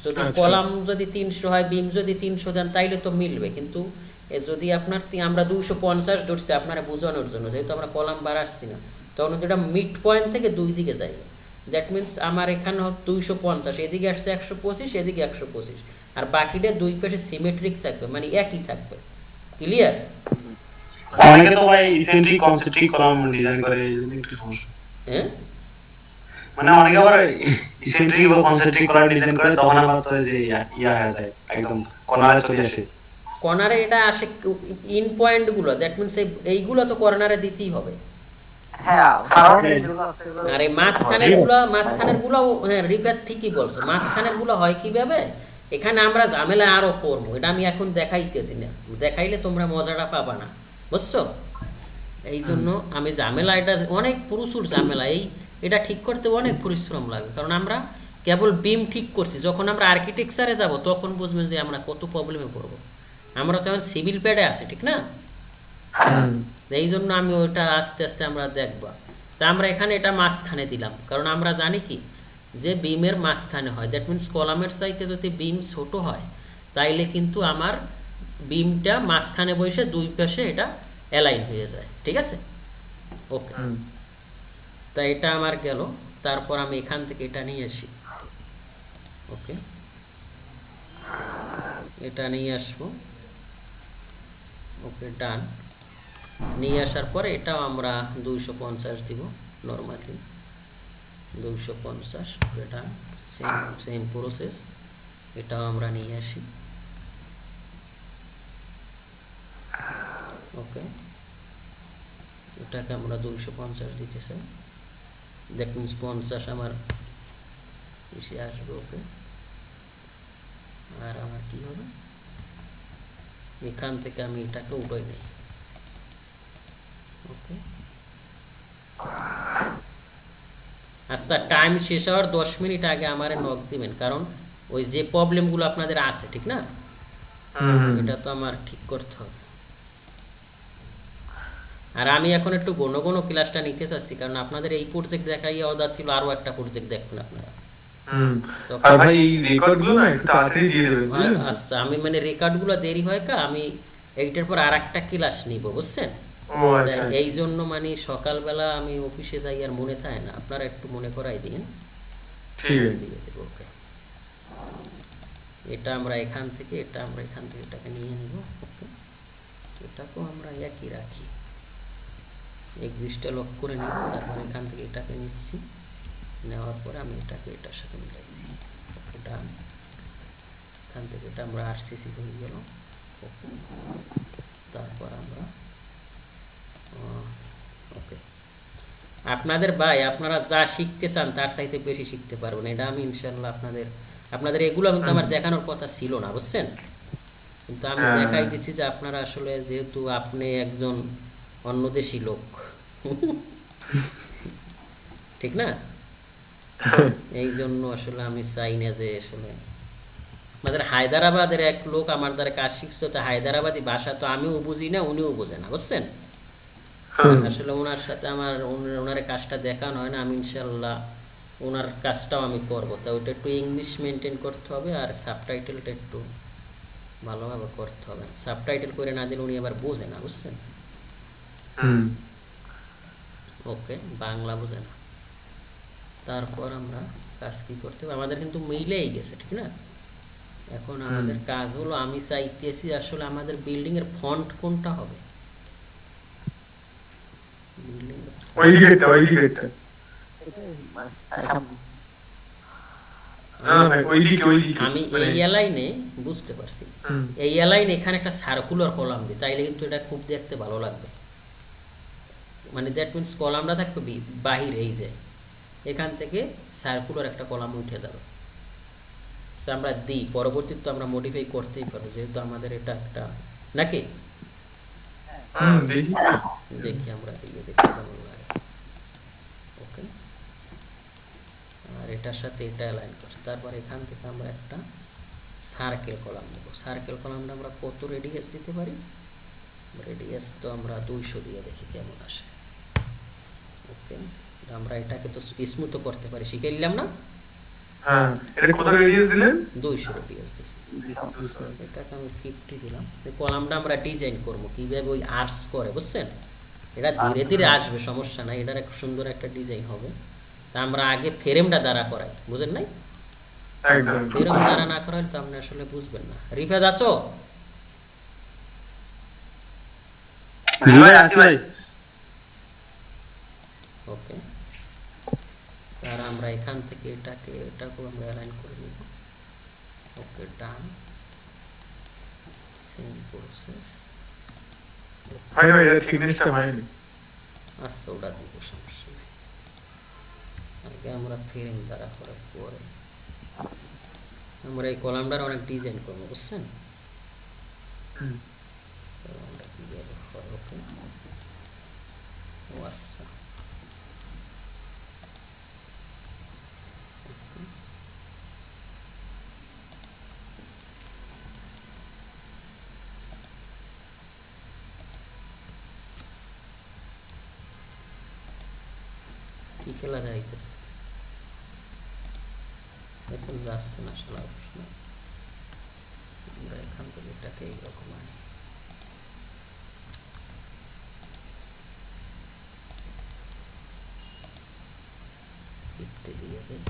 Speaker 2: যদি
Speaker 1: আচ্ছা।
Speaker 2: কলাম যদি 300 হয়, বিম যদি 300 দেন তাইলে তো মিলবে, কিন্তু যদি আপনার আমরা 250 ধরছি আপনারা বোঝানোর জন্য, যেহেতু আমরা কলাম বাড়াচ্ছি না, তখন এটা মিড পয়েন্ট থেকে দুই দিকে যাইবে। দ্যাট মিনস আমার এখানে 250, এদিকে আসছে 125, এদিকে 125, আর বাকিটা দুই পাশে সিমেট্রিক থাকবে, মানে একই থাকবে। ক্লিয়ার?
Speaker 5: অনেকে তো ভাই ইসেন্ট্রিক কনসেন্ট্রিক কলাম ডিজাইন করে, এই জন্য একটু সমস্যা।
Speaker 2: হ্যাঁ,
Speaker 5: মানে অনেকে আবার ইসেন্ট্রিক বা কনসেন্ট্রিক কলাম ডিজাইন করে, তখন আবার তো যে হয়ে যায়, একদম কর্নারে চলে আসে।
Speaker 2: কর্নারে এটা আসে ইন পয়েন্টগুলো, দ্যাট মিনস এইগুলো তো কর্নারে দিতেই হবে।
Speaker 3: হ্যাঁ কারণ যেগুলো আছে এগুলো
Speaker 2: আর এই মাঝখানের গুলো হ্যাঁ রিপেয়ার ঠিকই বলছো, মাঝখানের গুলো হয় কিভাবে, এখানে আমরা ঝামেলা আরো করবো, এটা আমি এখন দেখাইতেছি না, দেখাইলে তোমরা মজাটা পাবা না, বুঝছো? এই জন্য আমি ঝামেলা, এটা অনেক প্রচুর ঝামেলা, এটা ঠিক করতে অনেক পরিশ্রম লাগে, কারণ আমরা কেবল বিম ঠিক করছি, যখন আমরা আর্কিটেকচারে যাব তখন বুঝবেন যে আমরা কত প্রবলেমে পড়বো। আমরা তখন সিভিল প্যাডে আছি, ঠিক না? এই জন্য আমি ওইটা আস্তে আস্তে আমরা দেখবো। তা আমরা এখানে এটা মাঝখানে দিলাম, কারণ আমরা জানি কি যে বিমের মাঝখানে হয়, দ্যাট মিনস কলামের চাইতে যদি বিম ছোট হয় তাইলে কিন্তু আমার বিমটা মাঝখানে বসে দুই পাশে এটা অ্যালাইন হয়ে যায়, ঠিক আছে? ওকে, তা এটা আমার গেল। তারপর আমি এখান থেকে এটা নিয়ে আসি, ওকে, এটা নিয়ে আসবো, ওকে ডান। নিয়ে আসার পরে এটাও আমরা 250 দিব নর্মালি, 250, এটা সেম প্রসেস, এটাও আমরা নিয়ে আসি, ওকে, এটাকে আমরা 250 দিতে চাই, দ্যাট মিনস 50 আমার এসে আসবে, ওকে। আর আমার কি হবে, এখান থেকে আমি এটাকে উঠাই নেই, ওকে। আচ্ছা, টাইম শেষ হওয়ার 10 মিনিট আগে আমার নক দিবেন, কারণ ওই যে প্রবলেমগুলো আপনাদের আছে, ঠিক না, এটা তো আমার ঠিক করতে হবে। আর আমি এখন একটু ঘন ঘন ক্লাসটা নিতে চাচ্ছি, কারণ আপনাদের এই প্রজেক্ট দেখাই অদা ছিল, আরো একটা প্রজেক্ট দেখবেন আপনারা।
Speaker 1: আর ভাই এই রেকর্ডগুলো না একটু তাড়াতাড়ি দিয়ে দেবেন, বুঝলেন?
Speaker 2: আচ্ছা, আমি মানে রেকর্ডগুলো দেরি হয় কা, আমি এইটার পর আরেকটা ক্লাস নিব, বুঝছেন?
Speaker 1: ও আচ্ছা,
Speaker 2: এই জন্য মানে সকালবেলা আমি অফিসে যাই আর মনে থাকে না, আপনারা একটু মনে করাই দিন।
Speaker 1: ঠিক আছে।
Speaker 2: দিয়ে দেবো, ওকে। এটা আমরা এখান থেকে এটাকে নিয়ে নিব, ওকে। এটাকেও আমরা একই রাখি, এক্সিস্টটা লক করে নিব, তারপর এখান থেকে এটাকে নিচ্ছি, নেওয়ার পরে আমি এটাকে এটার সাথে মিলাই দিই, এটা এখান থেকে এটা আমরা আরসিসি হয়ে গেল, ওকে। তারপর আমরা ওকে, আপনাদের ভাই আপনারা যা শিখতে চান তার চাইতে বেশি শিখতে পারবেন, এটা আমি ইনশাল্লাহ আপনাদের এগুলো কিন্তু আমার দেখানোর কথা ছিল না, বুঝছেন? কিন্তু আমি দেখাই দিচ্ছি যে আপনারা আসলে, যেহেতু আপনি একজন অন্যদেশী লোক, ঠিক না, এই জন্য আসলে আমি চাই না যে আসলে আমাদের হায়দ্রাবাদের এক লোক আমার দ্বারা কাজ শিখছে, তো হায়দ্রাবাদি ভাষা তো আমিও বুঝি না, উনিও বোঝে না, বুঝছেন? আসলে ওনার সাথে আমার ওনার কাজটা দেখানো হয় না, আমি ইনশাল্লাহ ওনার কাজটাও আমি করবো, তা ওইটা একটু ইংলিশ মেনটেন করতে হবে, আর সাবটাইটেলটা একটু ভালোভাবে করতে হবে, সাবটাইটেল করে না দিলে উনি আবার বোঝে না, বুঝছেন? ওকে, বাংলা বোঝে না। তারপর আমরা কাজ কি করতে হবে, আমাদের কিন্তু মিলেই গেছে, ঠিক না? এখন আমাদের কাজ হলো, আমি চাইতেছি আসলে আমাদের বিল্ডিং এর ফন্ট কোনটা হবে,
Speaker 1: ওই দিকেরটা
Speaker 2: আমি এই লাইনে বুঝতে পারছি, এই লাইনে এখানে একটা সার্কুলার কলাম দিই, তাইলে কিন্তু এটা খুব দেখতে ভালো লাগবে, মানে দ্যাট মিনস কলামটা থাকবে বাহিরে, এই যে এখান থেকে সার্কুলার একটা কলাম উঠে যাবে, আমরা দিই, পরবর্তীতে আমরা মডিফাই করতেই পারবো, যেহেতু আমাদের এটা একটা নাকি।
Speaker 1: দেখি
Speaker 2: দেখি আমরা দিয়ে দেখি কেমন লাগে। ওকে, আর এটার সাথে এটা অ্যালাইন করে তারপর এখান থেকে আমরা একটা সার্কেল কলাম নেব। সার্কেল কলামটা আমরা কত রেডিয়াস দিতে পারি? রেডিয়াস তো আমরা 200 দিয়ে দেখি কেমন আসে। ওকে, আমরা এটাকে তো স্মুথও করতে পারি, শিখে নিলাম না?
Speaker 1: হ্যাঁ, এটা কত রেডিয়াস দিলেন?
Speaker 2: 200 রেডিয়াস দিচ্ছি। এটাকে আমি 50 দিলাম। এই কলামটা আমরা ডিজাইন করবো কীভাবে ওই আর্টস করে, বুঝছেন? এটা ধীরে ধীরে আসবে, সমস্যা নাই, এটার এক সুন্দর একটা ডিজাইন হবে। তা আমরা আগে ফ্রেমটা দ্বারা করাই, বুঝেন নাই?
Speaker 1: একদম
Speaker 2: ফ্রেম দ্বারা না করাইলে তো আপনি আসলে বুঝবেন না। রিফাত আসো?
Speaker 5: জি ভাই, আসি ভাই।
Speaker 2: ওকে, আর আমরা এখান থেকে এটাকেও আমরা অ্যালাইন করে নিব। Okay, done. Same process.
Speaker 1: হয় না, এটা থিকনেসটা হয়নি।
Speaker 2: আচ্ছা, ওটা দিব, সমস্যা নেই। আগে আমরা ফ্রেম দ্বারা করার পরে আমরা এই কলামটার অনেক ডিজাইন করবো, বুঝছেন? কলামটা কীভাবে হয়? ওকে, ও আচ্ছা, কি খেলা যাইতেছে দেখছেন, যাচ্ছে না আসলে অপশন। আমরা এখান থেকে এটাকে এইরকম আনি। দিয়ে দিই।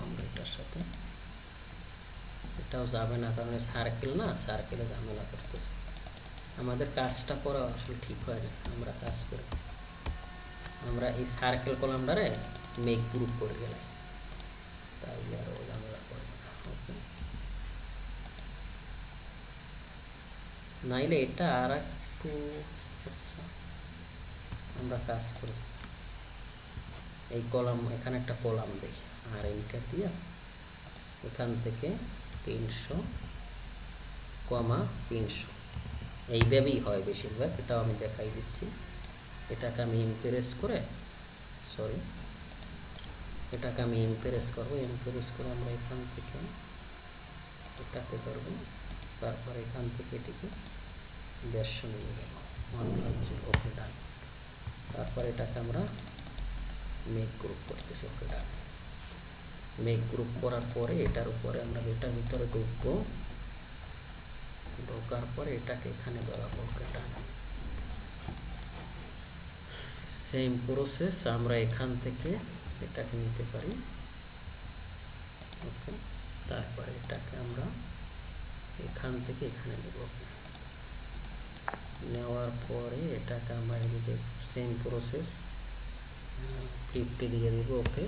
Speaker 2: আমরা এটার সাথে এটাও যাবে না, কারণ সার্কেল না, সার্কেলে ঝামেলা করতেছে। আমাদের কাজটা করা আসলে ঠিক হয় না। আমরা কাজ করি, আমরা এই সার্কেল কলামটারে মেক গ্রুপ করে গেলে তাইলে আর ও ঝামেলা করবে না। ওকে, নাইলে এটা আর একটু আমরা কাজ করি। এই কলাম, এখানে একটা কলাম দিই আর এন্টার দিয়া এখান থেকে 300,300 এইভাবেই হয় বেশিরভাগ। এটাও আমি দেখাই দিচ্ছি। এটাকে আমি ইমপ্রেস করে, সরি, এটাকে আমি ইমপ্রেস করবো। ইমপ্রেস করে আমরা এখান থেকে এটাকে করবো, তারপর এখান থেকে এটিকে 150 নিয়ে গেল, 100। ওকে, ডান। তারপর এটাকে আমরা মেক গ্রুপ করতেছি। ওকে, ডান। মেক গ্রুপ করার পরে এটার উপরে আমরা এটার ভিতরে ঢুকবো, ঢোকার পরে এটাকে এখানে ধরাবো। ওকে, ডান। সেম প্রসেস আমরা এখান থেকে এটাকে নিতে পারি। ওকে, তারপরে এটাকে আমরা এখান থেকে এখানে নেব। নেওয়ার পরে এটাকে আমরা এদিকে সেম প্রসেস 50 দিয়ে দিব। ওকে,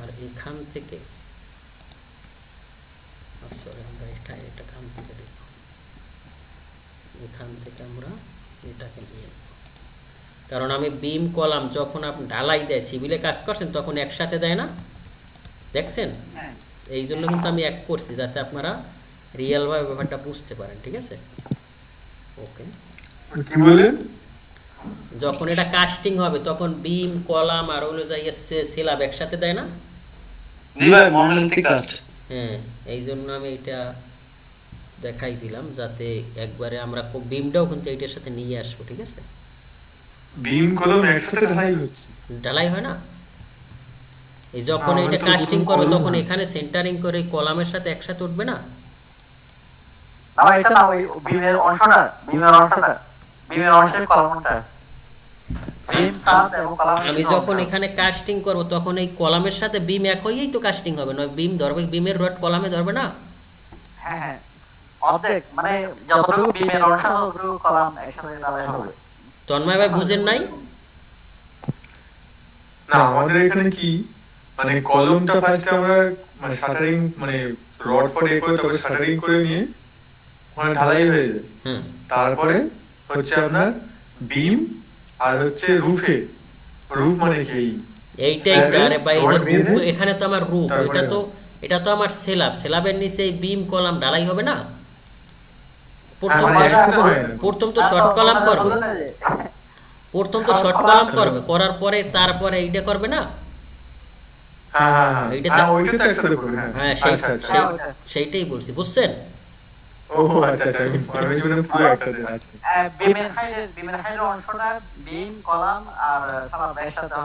Speaker 2: আর এখান থেকে সরি, আমরা এটা এখান থেকে দেব, এখান থেকে আমরা এটাকে নিয়ে নেব। কারণ আমি বিম কলাম যখন আপনি ঢালাই দেয়, সিভিলে কাজ করছেন তখন একসাথে দেয় না, দেখছেন? এই জন্য কিন্তু আমি এক করছি, যাতে আপনারা রিয়েলভাবে ব্যাপারটা বুঝতে পারেন, ঠিক আছে? ওকে,
Speaker 1: কি বলেন?
Speaker 2: যখন এটা কাস্টিং হবে তখন বিম কলাম আর হলো যাই স্ল্যাব একসাথে দেয় না?
Speaker 5: জি ভাই, মনোলিথিক কাস্ট।
Speaker 2: হ্যাঁ, এই জন্য আমি এটা দেখাই দিলাম, যাতে একবারে আমরা বিমটাও কিন্তু এইটার সাথে নিয়ে আসবো, ঠিক আছে?
Speaker 1: বিম কলম একসাথে ঢালাই হচ্ছে?
Speaker 2: ঢালাই হয় না, এই যখন এটা কাস্টিং করবে তখন এখানে সেন্টারিং করে কলামের সাথে একসাথে উঠবে না?
Speaker 3: না ভাই, এটা না, ওই বিমের অংশটা, বিমের অংশের কলামটা।
Speaker 2: আমি যখন এখানে কাস্টিং করব তখন এই কলামের সাথে বিম এক হয়েই তো কাস্টিং হবে, নয় বিম ধরবে, বিমের রড কলামে ধরবে না?
Speaker 3: হ্যাঁ হ্যাঁ, অর্ধেক, মানে যতটুকু বিমের অংশ ততটুকু কলাম একসাথে ঢালাই হবে।
Speaker 2: তন্ময় ভাই বুঝেন নাই?
Speaker 1: না, আমাদের এখানে কি, মানে কলমটা ফার্স্ট আমরা মানে শাটারিং, মানে রড ফড এ করে তবে শাটারিং করে নিয়ে ওখানে ঢালাই হয়ে যায়।
Speaker 2: হুম,
Speaker 1: তারপরে হচ্ছে আপনার বিম আর হচ্ছে রুফে, রুফ মানে কি?
Speaker 2: এইটাই তো, আরে ভাই এই যে
Speaker 1: রড
Speaker 2: রূপ,
Speaker 1: বেঁধে
Speaker 2: এখানে তো আমার রূপ,
Speaker 1: তারপরে
Speaker 2: এটা তো আমার সেলাব, সেলাবের নিচে বিম কলাম ঢালাই হবে না? প্রথম
Speaker 1: মানে একসাথে হয় না।
Speaker 2: প্রথম তো শর্ট কলাম করবে,
Speaker 3: বললেন না যে
Speaker 2: প্রথম তো শর্ট কলাম করবে, করার পরে তারপরে এইটা করবে না?
Speaker 1: হ্যাঁ হ্যাঁ হ্যাঁ
Speaker 2: এইটা
Speaker 1: হ্যাঁ,
Speaker 2: তো-
Speaker 1: ওইটা তো একসাথে করবে, হ্যাঁ।
Speaker 2: হ্যাঁ সেই
Speaker 1: আচ্ছা আচ্ছা।
Speaker 2: সেই- সেইটাই বলছি, বুঝছেন?
Speaker 1: ও আচ্ছা আচ্ছা, আমি মানে পুরো একটা দিন, আচ্ছা।
Speaker 3: বিমের হাইডের অংশটা বিম কলাম আর সালাব একসাথে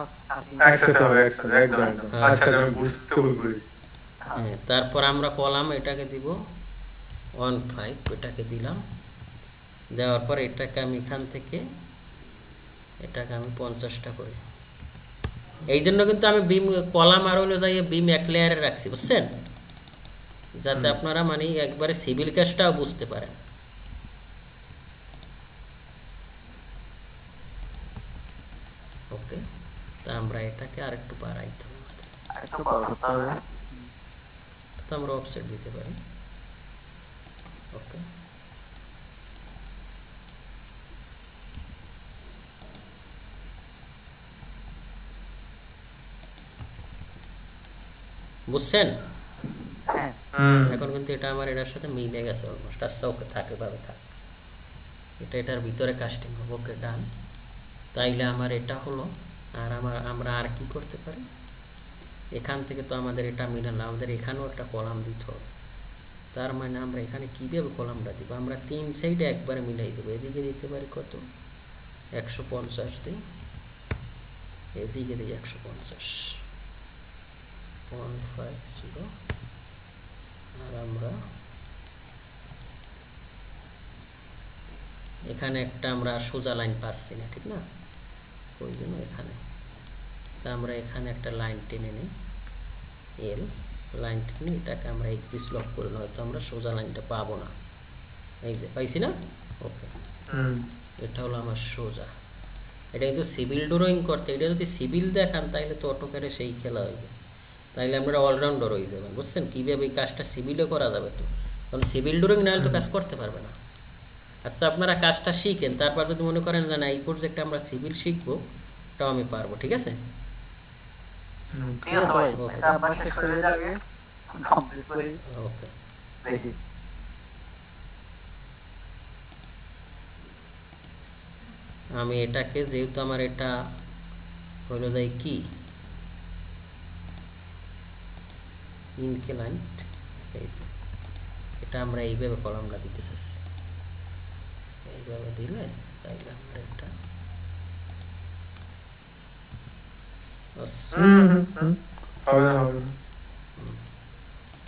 Speaker 1: একসাথে হবে, একসাথে, একদম একদম। আচ্ছা, আমি বুঝতে ভুল করেছি।
Speaker 2: হ্যাঁ, তারপর আমরা কলাম এটাকে দিব 1.5, এটাকে দিলাম, দেওয়ার পর এটাকে আমি এখান থেকে এটাকে আমি 50টা করি। এই জন্য কিন্তু আমি বিম কলাম আর হলো যাই বিম এক লেয়ারে রাখছি, বুঝছেন, যাতে আপনারা মানে একবারে সিভিল কাজটাও বুঝতে পারেন। ওকে, তা আমরা এটাকে আরেকটু বাড়াইতে হবে আমাদের।
Speaker 3: একটু বড় করতে হবে।
Speaker 2: তো আমরা অফসেট দিতে পারি। ওকে, বুঝছেন?
Speaker 3: হ্যাঁ
Speaker 2: এখন কিন্তু এটা আমার এটার সাথে মিলে গেছে অলমোস্ট। আচ্ছা ওকে, থাকে ভাবে থাক, এটা এটার ভিতরে কাস্টিং হবে। ওকে ডান। তাইলে আমার এটা হলো, আর আমরা আর কি করতে পারি, এখান থেকে তো আমাদের এটা মিলে না, আমাদের এখানেও একটা কলাম দিতে হবে। তার মানে আমরা এখানে কীভাবে কলামটা দিব, আমরা 3 সাইডে একবারে মিলাই দেবো। এদিকে দিতে পারি কত, 150 দিই, এদিকে দিই 150, 150। আর আমরা এখানে একটা আমরা সোজা লাইন পাচ্ছি না, ঠিক না? ওই জন্য এখানে তা আমরা এখানে একটা লাইন টেনে নিই, এল লাইন টেনে এটাকে আমরা এক্সিস লক করে, নয়তো আমরা সোজা লাইনটা পাবো না। এই যে পাইছি না? ওকে, এটা হলো আমার সোজা। এটা কিন্তু সিভিল ড্রয়িং করতে, এটা যদি সিভিল দেখান তাইলে তো অটোক্যাডে সেই খেলা হইবে, তাইলে আমরা অলরাউন্ডার হয়ে যাবেন, বুঝছেন? কীভাবে এই কাজটা সিভিলও করা যাবে, তো কারণ সিভিল ড্রয়িং না হলে তো কাজ করতে পারবে না। আচ্ছা আপনারা কাজটা শিখেন, তারপর যদি মনে করেন যে না এই প্রজেক্টে আমরা সিভিল শিখবো, ওটাও আমি পারবো, ঠিক আছে?
Speaker 3: ঠিক আছে ভাই, এটা আমরা শেষ করে দিই, আগে কমপ্লিট করি
Speaker 2: ওকে,
Speaker 3: দেখি।
Speaker 2: আমি এটাকে, যেহেতু আমার এটা হইল যাই কি ইনক্লাইন্ড, এই যে এটা আমরা এইভাবে কলামটা দিতে চাচ্ছি, এইভাবে দিলে তাইলে আমরা এটা
Speaker 1: হবে না, হবে না।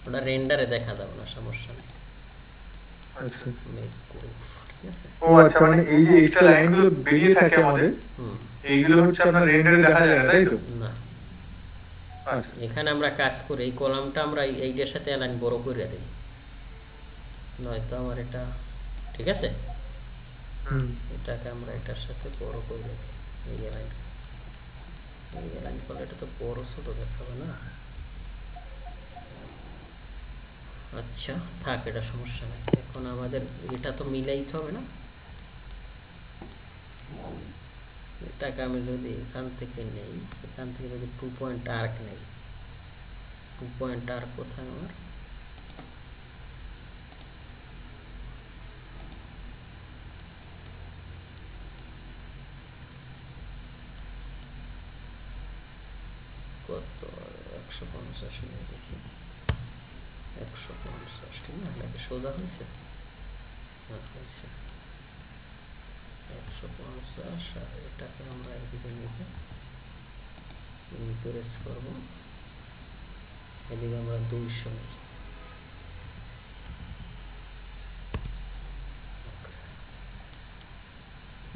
Speaker 2: ওটা রেন্ডারে দেখা যাবে না, সমস্যা নেই।
Speaker 1: আচ্ছা।
Speaker 2: Make proof, ঠিক আছে?
Speaker 1: ও আচ্ছা, মানে এই যে এক্সট্রা লাইনগুলো বেরিয়ে থাকে আমাদের,
Speaker 2: হুম,
Speaker 1: এইগুলো হচ্ছে আপনার রেন্ডারে দেখা যায় না, তাই তো?
Speaker 2: না,
Speaker 1: আচ্ছা।
Speaker 2: এখানে আমরা কাজ করি, এই কলামটা আমরা এইটার সাথে অ্যালাইন বড় করে দিই, নয়তো আমার এটা, ঠিক আছে, এটাকে আমরা এটার সাথে বড় করে দিই। এই অ্যালাইন করলে এটা তো বড় ছোট দেখাবে না। আচ্ছা থাক, এটা সমস্যা নেই। এখন আমাদের এটা তো মিলাইতে হবে না, এটাকে আমি যদি এখান থেকে নেই, এখান থেকে যদি 2 পয়েন্ট আর্ক নেই, 2 পয়েন্ট আর্ক কোথায় আমার, কত 150 নিয়ে দেখি, 150 ঠিক না? এটাকে সোজা হয়েছে, হ্যাঁ হয়েছে 150। আর এটাকে আমরা এদিকে নিয়ে ইমপ্রেস করব, এদিকে আমরা 200 নিই।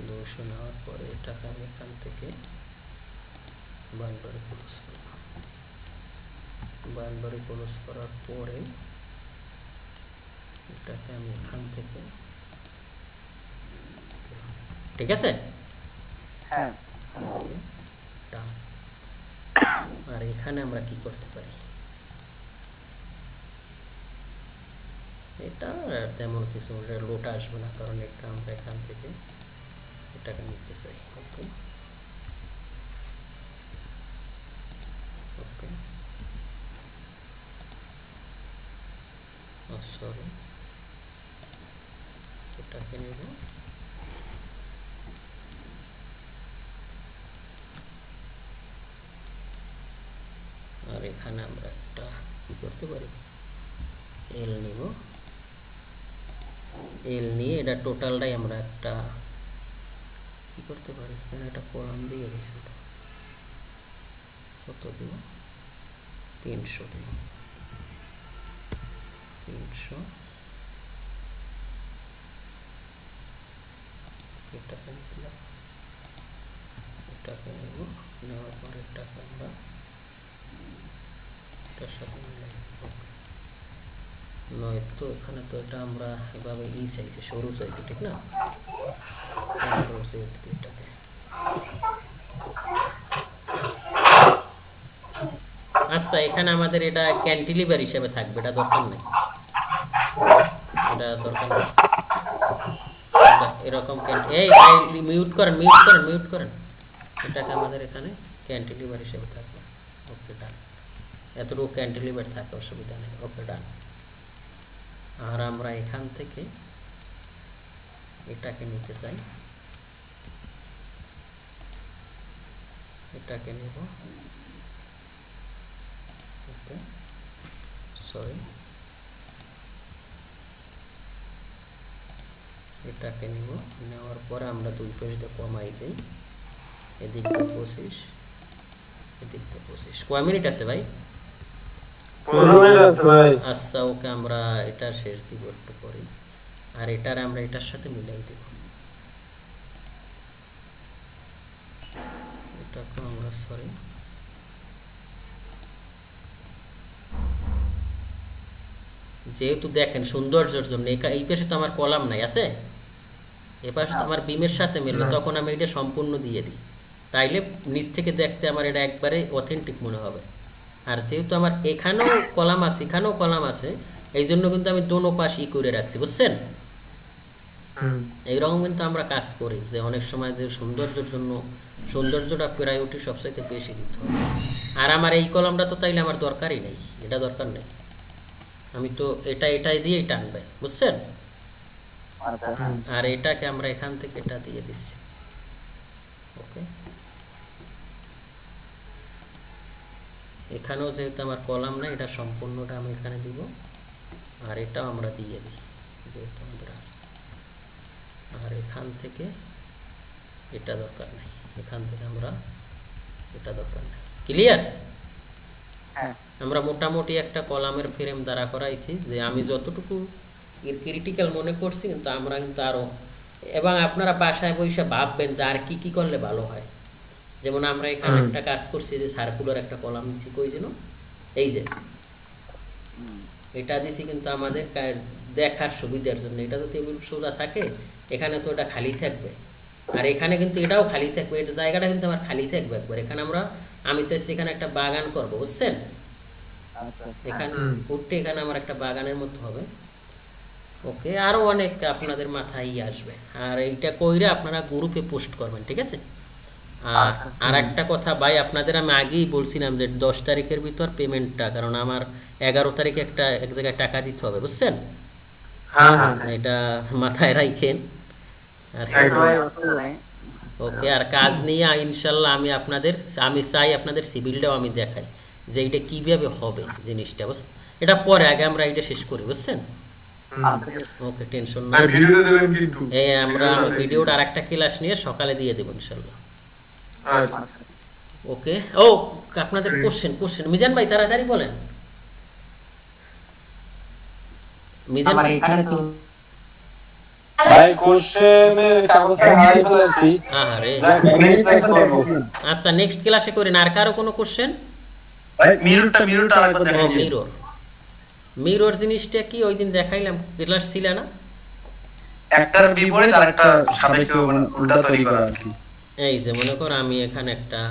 Speaker 2: দুশো নেওয়ার পরে এটাকে আমি এখান থেকে বাউন্ডারি ক্লোজ করব, বাউন্ডারি ক্লোজ করার পরে এটাকে আমি এখান থেকে, ঠিক আছে,
Speaker 3: হ্যাঁ
Speaker 2: ডান। আর এখানে আমরা কি করতে পারি, এটা তেমন কিছু লোড আসবে না, কারণ এটা আমরা এখান থেকে এটাকে নিতে চাই। ওকে ওকে সরি, এটাকে নেব, আর এখানে আমরা একটা কি করতে পারি, এল নিব, এল নিয়ে এটা টোটালটাই আমরা একটা কি করতে পারি, এখানে একটা কলাম দিয়ে দিচ্ছি, কত দিব, 300 দিব, 300, এটাকে নিলাম, এটাকে নেব, নেওয়ার পর এটাকে আমরা এটার সাথে মিলাই, নয়তো এখানে তো এটা আমরা এভাবে চাইছি, সরু চাইছি, ঠিক না, এটাকে আচ্ছা এখানে আমাদের এটা ক্যান্টিলিভার হিসেবে থাকবে, এটা দরকার নেই, এটা দরকার নেই, এরকম এই মিউট করেন, মিউট করেন, মিউট করেন, এটাকে আমাদের এখানে ক্যান্টিলিভার হিসেবে থাকবে। ওকে ডান, এতটুকু ক্যান্টিলিভার থাকে, অসুবিধা নেই। ওকে ডান। আর আমরা এখান থেকে এটাকে নিতে চাই, এটাকে নেব, ওকে সরি, এটাকে নিব, নেওয়ার পরে আমরা দুই পাশ দিয়ে কমাই দিই, এদিক দিয়ে 25, এদিক দিয়ে 25। কয় মিনিট আছে ভাই?
Speaker 4: 15 মিনিট আছে ভাই।
Speaker 2: আচ্ছা ওকে, আমরা এটা শেষ দিব একটু পরে, আর এটার আমরা এটার সাথে মিলাই দেব, এটাকে আমরা সরি যেহেতু দেখেন সৌন্দর্যের জন্য এই পাশে তো আমার কলাম নাই আছে, এ পাশে তো আমার বিমের সাথে মিলবে, তখন আমি এটা সম্পূর্ণ দিয়ে দিই, তাইলে নিচ থেকে দেখতে আমার এটা একবারে অথেন্টিক মনে হবে। আর যেহেতু আমার এখানেও কলাম আছে, এখানেও কলাম আছে, এই জন্য কিন্তু আমি দোনো পাশ করে রাখছি, বুঝছেন? এইরকম কিন্তু আমরা কাজ করি, যে অনেক সময় যে সৌন্দর্যের জন্য সৌন্দর্যটা প্রায়োরিটি সবচাইতে বেশি দিতে হবে। আর আমার এই কলামটা তো তাইলে আমার দরকারই নেই, এটা দরকার নেই, আমি তো এটাই দিয়েই টানবে, বুঝছেন? আর এটাকে আমরা এখান থেকে এটা দিয়ে দিচ্ছি, ওকে। এখানেও যেহেতু আমার কলাম নাই, এটা সম্পূর্ণটা আমি এখানে দিব, আর এটাও আমরা দিয়ে দিই যেহেতু আমাদের আছে। আর এখান থেকে এটা দরকার নাই, এখান থেকে আমরা এটা দরকার নাই, ক্লিয়ার? আমরা মোটামুটি একটা কলামের ফ্রেম দ্বারা করাইছি, যে আমি যতটুকু ক্রিটিক্যাল মনে করছি, কিন্তু আমরা কিন্তু আরও, এবং আপনারা বাসায় বসে ভাববেন যে আর কি কি করলে ভালো হয়। যেমন আমরা এখানে একটা কাজ করছি, যে সার্কুলার একটা কলাম দিচ্ছি, কই যেন, এই যে এটা দিছি, কিন্তু আমাদের দেখার সুবিধার জন্য, এটা তো টেবিল সোজা থাকে, এখানে তো এটা খালি থাকবে, আর এখানে কিন্তু এটাও খালি থাকবে, এটা জায়গাটা কিন্তু আমার খালি থাকবে একবার। এখানে আমি চাইছি এখানে একটা বাগান করব, বুঝছেন? এখানে উঠতে এখানে আমার একটা বাগানের মতো হবে, ওকে। আরও অনেক আপনাদের মাথায় আসবে, আর এইটা কইরা আপনারা গ্রুপে পোস্ট করবেন, ঠিক আছে? আর একটা কথা ভাই, আপনাদের আমি আগেই বলছিলাম যে 10 তারিখের ভিতর পেমেন্টটা, কারণ আমার 11 তারিখে এক জায়গায় টাকা দিতে হবে, বুঝছেন? এটা মাথায় রাখেন। ওকে, আর কাজ নিয়ে ইনশাল্লাহ আমি চাই আপনাদের সিভিলটাও আমি দেখাই, যে এইটা কীভাবে হবে জিনিসটা, বুঝছেন? এটা পরে, আগে আমরা এটা শেষ করি, বুঝছেন? ওকে, টেনশন নাই, আমি ভিডিওটা আর একটা ক্লাস নিয়ে সকালে দিয়ে দেবো ইনশাল্লাহ। ওকে। ও আপনাদের কোশ্চেন মিজান ভাই তাড়াতাড়ি বলেন। মিজান ভাই
Speaker 4: কোশ্চেনের কাগজটা হারাই ফেলেছি।
Speaker 2: আরে
Speaker 4: নেক্সট ক্লাস করব।
Speaker 2: আচ্ছা নেক্সট ক্লাসে করেন। আর কারো কোনো কোশ্চেন?
Speaker 5: ভাই মিররটা আরেকবার দেখাই দিন।
Speaker 2: মিরর জিনিসটা কি ওই দিন দেখাইলাম, ক্লাস ছিল না?
Speaker 5: একটার বিপরীত আরেকটা সাপেক্ষ উল্টা তৈরি করা আর কি।
Speaker 2: এই যে মনে করো আমি এখানে একটা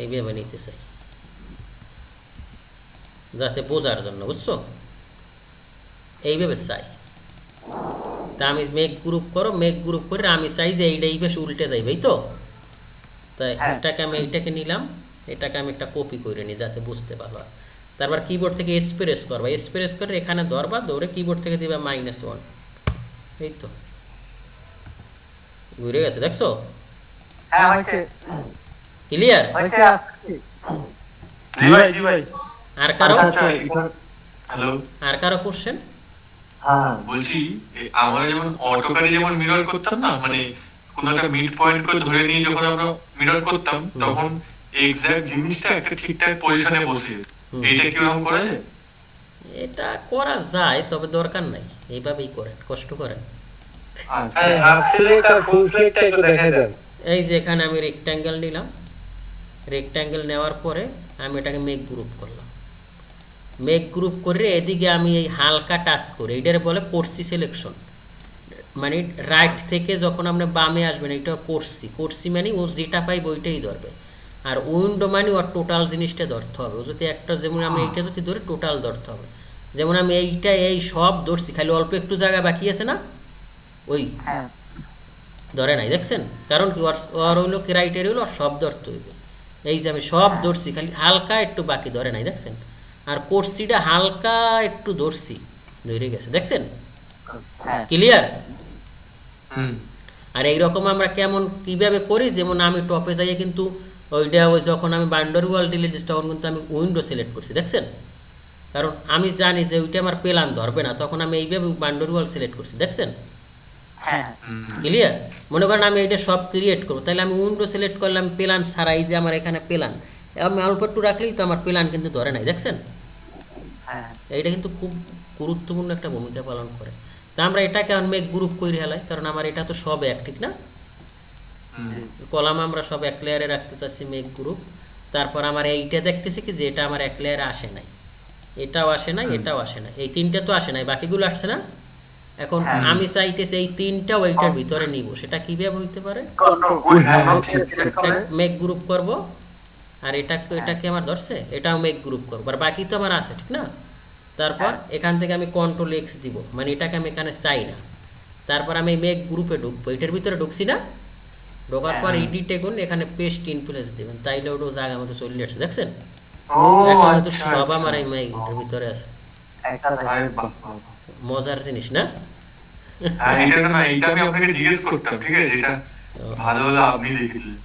Speaker 2: এইভাবে নিতে চাই, যাতে বোঝার জন্য, বুঝছো? এইভাবে চাই, তা আমি মেক গ্রুপ করো, মেক গ্রুপ করে আমি চাই যে এইটা এই পাশে উল্টে যাইবে, এই তো। তাই
Speaker 3: হ্যাঁ।
Speaker 2: এটাকে আমি এইটাকে নিলাম, এটাকে আমি একটা কপি করে নিই যাতে বুঝতে পারবা। তারপর কিবোর্ড থেকে এক্সপ্রেস করবা, এক্সপ্রেস করে এখানে ধরবা, ধরে কিবোর্ড থেকে দিবা -1, এই তো ঘুরে গেছে, দেখছো?
Speaker 3: হ্যাঁ হয়েছে
Speaker 2: ক্লিয়ার?
Speaker 3: হয়েছে আসছে।
Speaker 5: জি ভাই
Speaker 2: আর কারো
Speaker 1: আচ্ছা হ্যালো,
Speaker 2: আর কারো কোশ্চেন?
Speaker 3: হ্যাঁ
Speaker 1: বলছি আমরা যেমন অটোক্যাডে যেমন মিরর করতাম না, মানে কোনো একটা মিড পয়েন্ট করে ধরে নিয়ে যখন আমরা মিরর করতাম তখন এক্সাক্ট জিনিসটা একটা ঠিকঠাক পজিশনে বসে, এইটা কিরকম করা যায়?
Speaker 2: এটা করা যায়, তবে দরকার নাই, এইভাবেই করেন, কষ্ট করেন।
Speaker 1: আচ্ছা
Speaker 4: হাফ সিলেক্ট আর ফুল সিলেক্টটা একটু দেখাই দেন।
Speaker 2: এই যে এখানে আমি রেক্ট্যাঙ্গেল নিলাম, রেক্ট্যাঙ্গেল নেওয়ার পরে আমি এটাকে মেক গ্রুপ করলাম, মেক গ্রুপ করে এদিকে আমি এই হালকা টাচ করে, এটারে বলে কোর্সি সিলেকশন, মানে রাইট থেকে যখন আপনি বামে আসবেন এটা কোর্সি, কোর্সি মানে ও যেটা পাইবে ওইটাই ধরবে। আর উইন্ডো মানে ওর টোটাল জিনিসটা ধরতে হবে, ও যদি একটা, যেমন আমি এইটা যদি ধরে টোটাল ধরতে হবে, যেমন আমি এইটা এই সব ধরছি, খালি অল্প একটু জায়গা বাকি আছে না, ওই
Speaker 3: হ্যাঁ
Speaker 2: ধরে নাই, দেখছেন? কারণ কি ওর হইলো কি রাইটের হইলো, আর সব ধরতে হইবে। এই যে আমি সব ধরছি, খালি হালকা একটু বাকি ধরে নাই, দেখছেন? আর কোর্সিটা হালকা একটু ধরছি, ধরে গেছে, দেখছেন?
Speaker 3: হ্যাঁ
Speaker 2: ক্লিয়ার?
Speaker 1: হুম
Speaker 2: আর এইরকম আমরা কেমন কীভাবে করি, যেমন আমি টপে যাইয়ে কিন্তু ওইটা ওই যখন আমি বাউন্ডারি ওয়াল ডিলিট দিচ্ছি তখন কিন্তু আমি উইন্ডো সিলেক্ট করছি, দেখছেন? কারণ আমি জানি যে ওইটা আমার পেলান ধরবে না, তখন আমি এইভাবে বাউন্ডারি ওয়াল সিলেক্ট করছি, দেখছেন?
Speaker 3: হ্যাঁ
Speaker 2: ক্লিয়ার? মনে করেন আমি এটা সব ক্রিয়েট করবো, তাহলে আমি উইন্ডো সিলেক্ট করলাম, পেলান ছাড়াই যে আমার এখানে পেলান, আমি অল্প একটু রাখলেই তো আমার পেলান কিন্তু ধরে নাই, দেখছেন?
Speaker 3: হ্যাঁ
Speaker 2: এইটা কিন্তু খুব গুরুত্বপূর্ণ একটা ভূমিকা পালন করে। তা আমরা এটাকে মেক গ্রুপ করে হেলাই, কারণ আমার এটা তো সব এক, ঠিক না? কলাম আমরা সব এক লেয়ারে রাখতে চাচ্ছি, মেক গ্রুপ। তারপর আমার এইটা দেখতেছি কি যে এটা আমার এক লেয়ারে আসে নাই, এটাও আসে নাই, এটাও আসে নাই, এই তিনটা তো আসে নাই, বাকিগুলো আসছে না? এখন আমি চাইতেছি এই তিনটাও এইটার ভিতরে নিব, সেটা কিভাবে হইতে পারে? মেক গ্রুপ করব, আর এটাকে আমার ধরছে, এটাও মেক গ্রুপ করবো, আর বাকি তো আমার আছে, ঠিক না? তারপর এখান থেকে আমি Ctrl+X দিব, মানে এটাকে আমি এখানে চাই না। তারপর আমি মেক গ্রুপে ঢুকবো, এটার ভিতরে ঢুকছি না, ঢোকার পর এডিটে কোন এখানে পেস্ট ইন প্লেস দেবেন, তাইলে ওটা জায়গা মতো চলে আসছে, দেখছেন? এখন তো সব আমার এই মেকের ভিতরে আছে,
Speaker 3: একটা
Speaker 1: আরে বাহ বাহ।
Speaker 2: মজার জিনিস না?
Speaker 1: হ্যাঁ, এটা আমি আপনাকে জিজ্ঞেস করতাম, ঠিক আছে? এটা ভালো হলো আপনি দেখিলেন।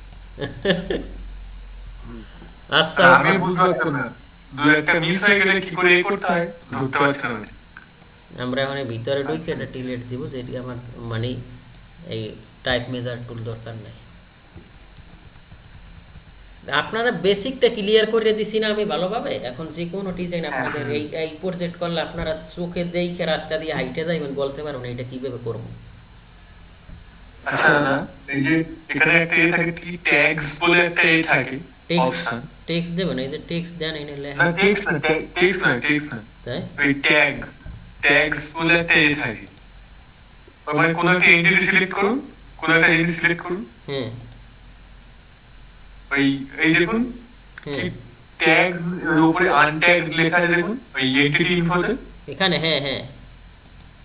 Speaker 2: আচ্ছা,
Speaker 1: আমি বুঝতে পারতাম না, দু একটা মিস হয়ে গেলে কি করে এ করতে হয় ধরতে পারছিলাম না।
Speaker 2: আমরা এখন ভিতরে ঢুকে এটা ডিলিট দিব, যেটি আমার মানে এই টাইপ মেজার টুল দরকার নাই। আপনারা বেসিকটা ক্লিয়ার করে দিছি না আমি ভালোভাবে? এখন যে কোনো ডিজাইন আপনাদের এই প্রজেক্ট করলে আপনারা চোখে দেখে রাস্তা দিয়ে হাইটে যাইবেন, বলতে পারবেন এটা কিভাবে করব।
Speaker 1: আচ্ছা না, এই যে এখানে একটা এ থাকে, কি ট্যাগস বলে একটা এ থাকে অপশন।
Speaker 2: টেক্সট দেবেন, এই যে টেক্সট দেন এনে
Speaker 1: না
Speaker 2: লেখা,
Speaker 1: টেক্সট না,
Speaker 2: তাই?
Speaker 1: ওই ট্যাগস বলে একটা এ থাকে। মানে কোনো একটা এন্টিটি সিলেক্ট করুন, কোনো একটা এন্টিটি সিলেক্ট করুন,
Speaker 2: হ্যাঁ
Speaker 1: ওই এই দেখুন
Speaker 2: হ্যাঁ
Speaker 1: ট্যাগ এর উপরে আনট্যাগ লেখা আছে, দেখুন ওই এন্টিটি ইনফোতে।
Speaker 2: এখানে, হ্যাঁ হ্যাঁ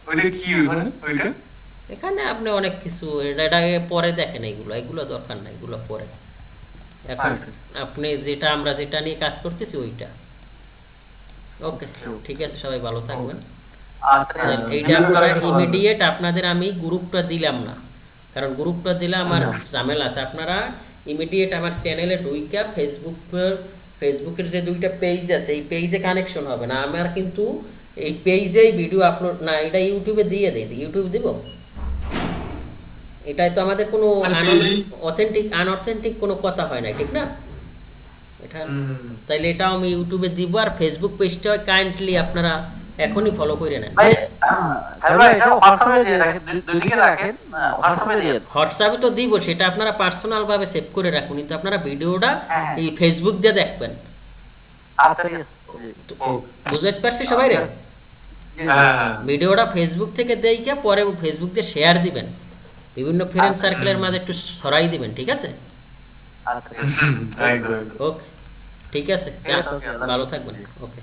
Speaker 1: ওইটা কি ওখানে ওইটা?
Speaker 2: এখানে আপনি অনেক কিছু, এটাকে পরে দেখেন, এগুলো দরকার নাই, এগুলো পরে। এখন
Speaker 1: আচ্ছা।
Speaker 2: আপনি আমরা যেটা নিয়ে কাজ করতেছি ওইটা। ওকে, ঠিক আছে, সবাই ভালো থাকবেন।
Speaker 3: আচ্ছা
Speaker 2: এইটা আপনারা ইমিডিয়েট, আপনাদের আমি গ্রুপটা দিলাম না, কারণ গ্রুপটা দিলে আমার ঝামেলা আছে। আপনারা ইমিডিয়েট আমার চ্যানেলে ঢুইকা ফেসবুকের যে দুইটা পেজ আছে, এই পেজে কানেকশন হবে না আমার, কিন্তু এই পেজেই ভিডিও আপলোড না, এটা ইউটিউবে দিয়ে দেয়, ইউটিউব দিব, এটাই তো আমাদের কোনো আনঅথেন্টিক কোনো কথা হয় না, ঠিক না? এটা তাইলে এটাও আমি ইউটিউবে দিব, আর ফেসবুক পেজটা কাইন্ডলি আপনারা এখনই ফলো করে নেন।
Speaker 3: ভাই ভাই এটা হোয়াটসঅ্যাপে দিয়ে রাখেন, দুই দিকে রাখেন, হোয়াটসঅ্যাপে দিয়ে।
Speaker 2: হোয়াটসঅ্যাপে তো দিব, সেটা আপনারা পার্সোনাল ভাবে সেভ করে রাখুন, কিন্তু আপনারা ভিডিওটা এই ফেসবুক দিয়ে দেখবেন।
Speaker 3: আচ্ছা ঠিক আছে,
Speaker 2: বুঝতে পারছি সবাই রে?
Speaker 1: হ্যাঁ
Speaker 2: ভিডিওটা ফেসবুক থেকে দেখে পরে ফেসবুক দিয়ে শেয়ার দিবেন, বিভিন্ন ফ্রেন্ড সার্কেলের মাঝে একটু ছড়াই দিবেন, ঠিক আছে?
Speaker 3: আচ্ছা
Speaker 1: একদম।
Speaker 2: ওকে, ঠিক আছে,
Speaker 3: ঠিক আছে, ওকে,
Speaker 2: ভালো থাকবেন। ওকে।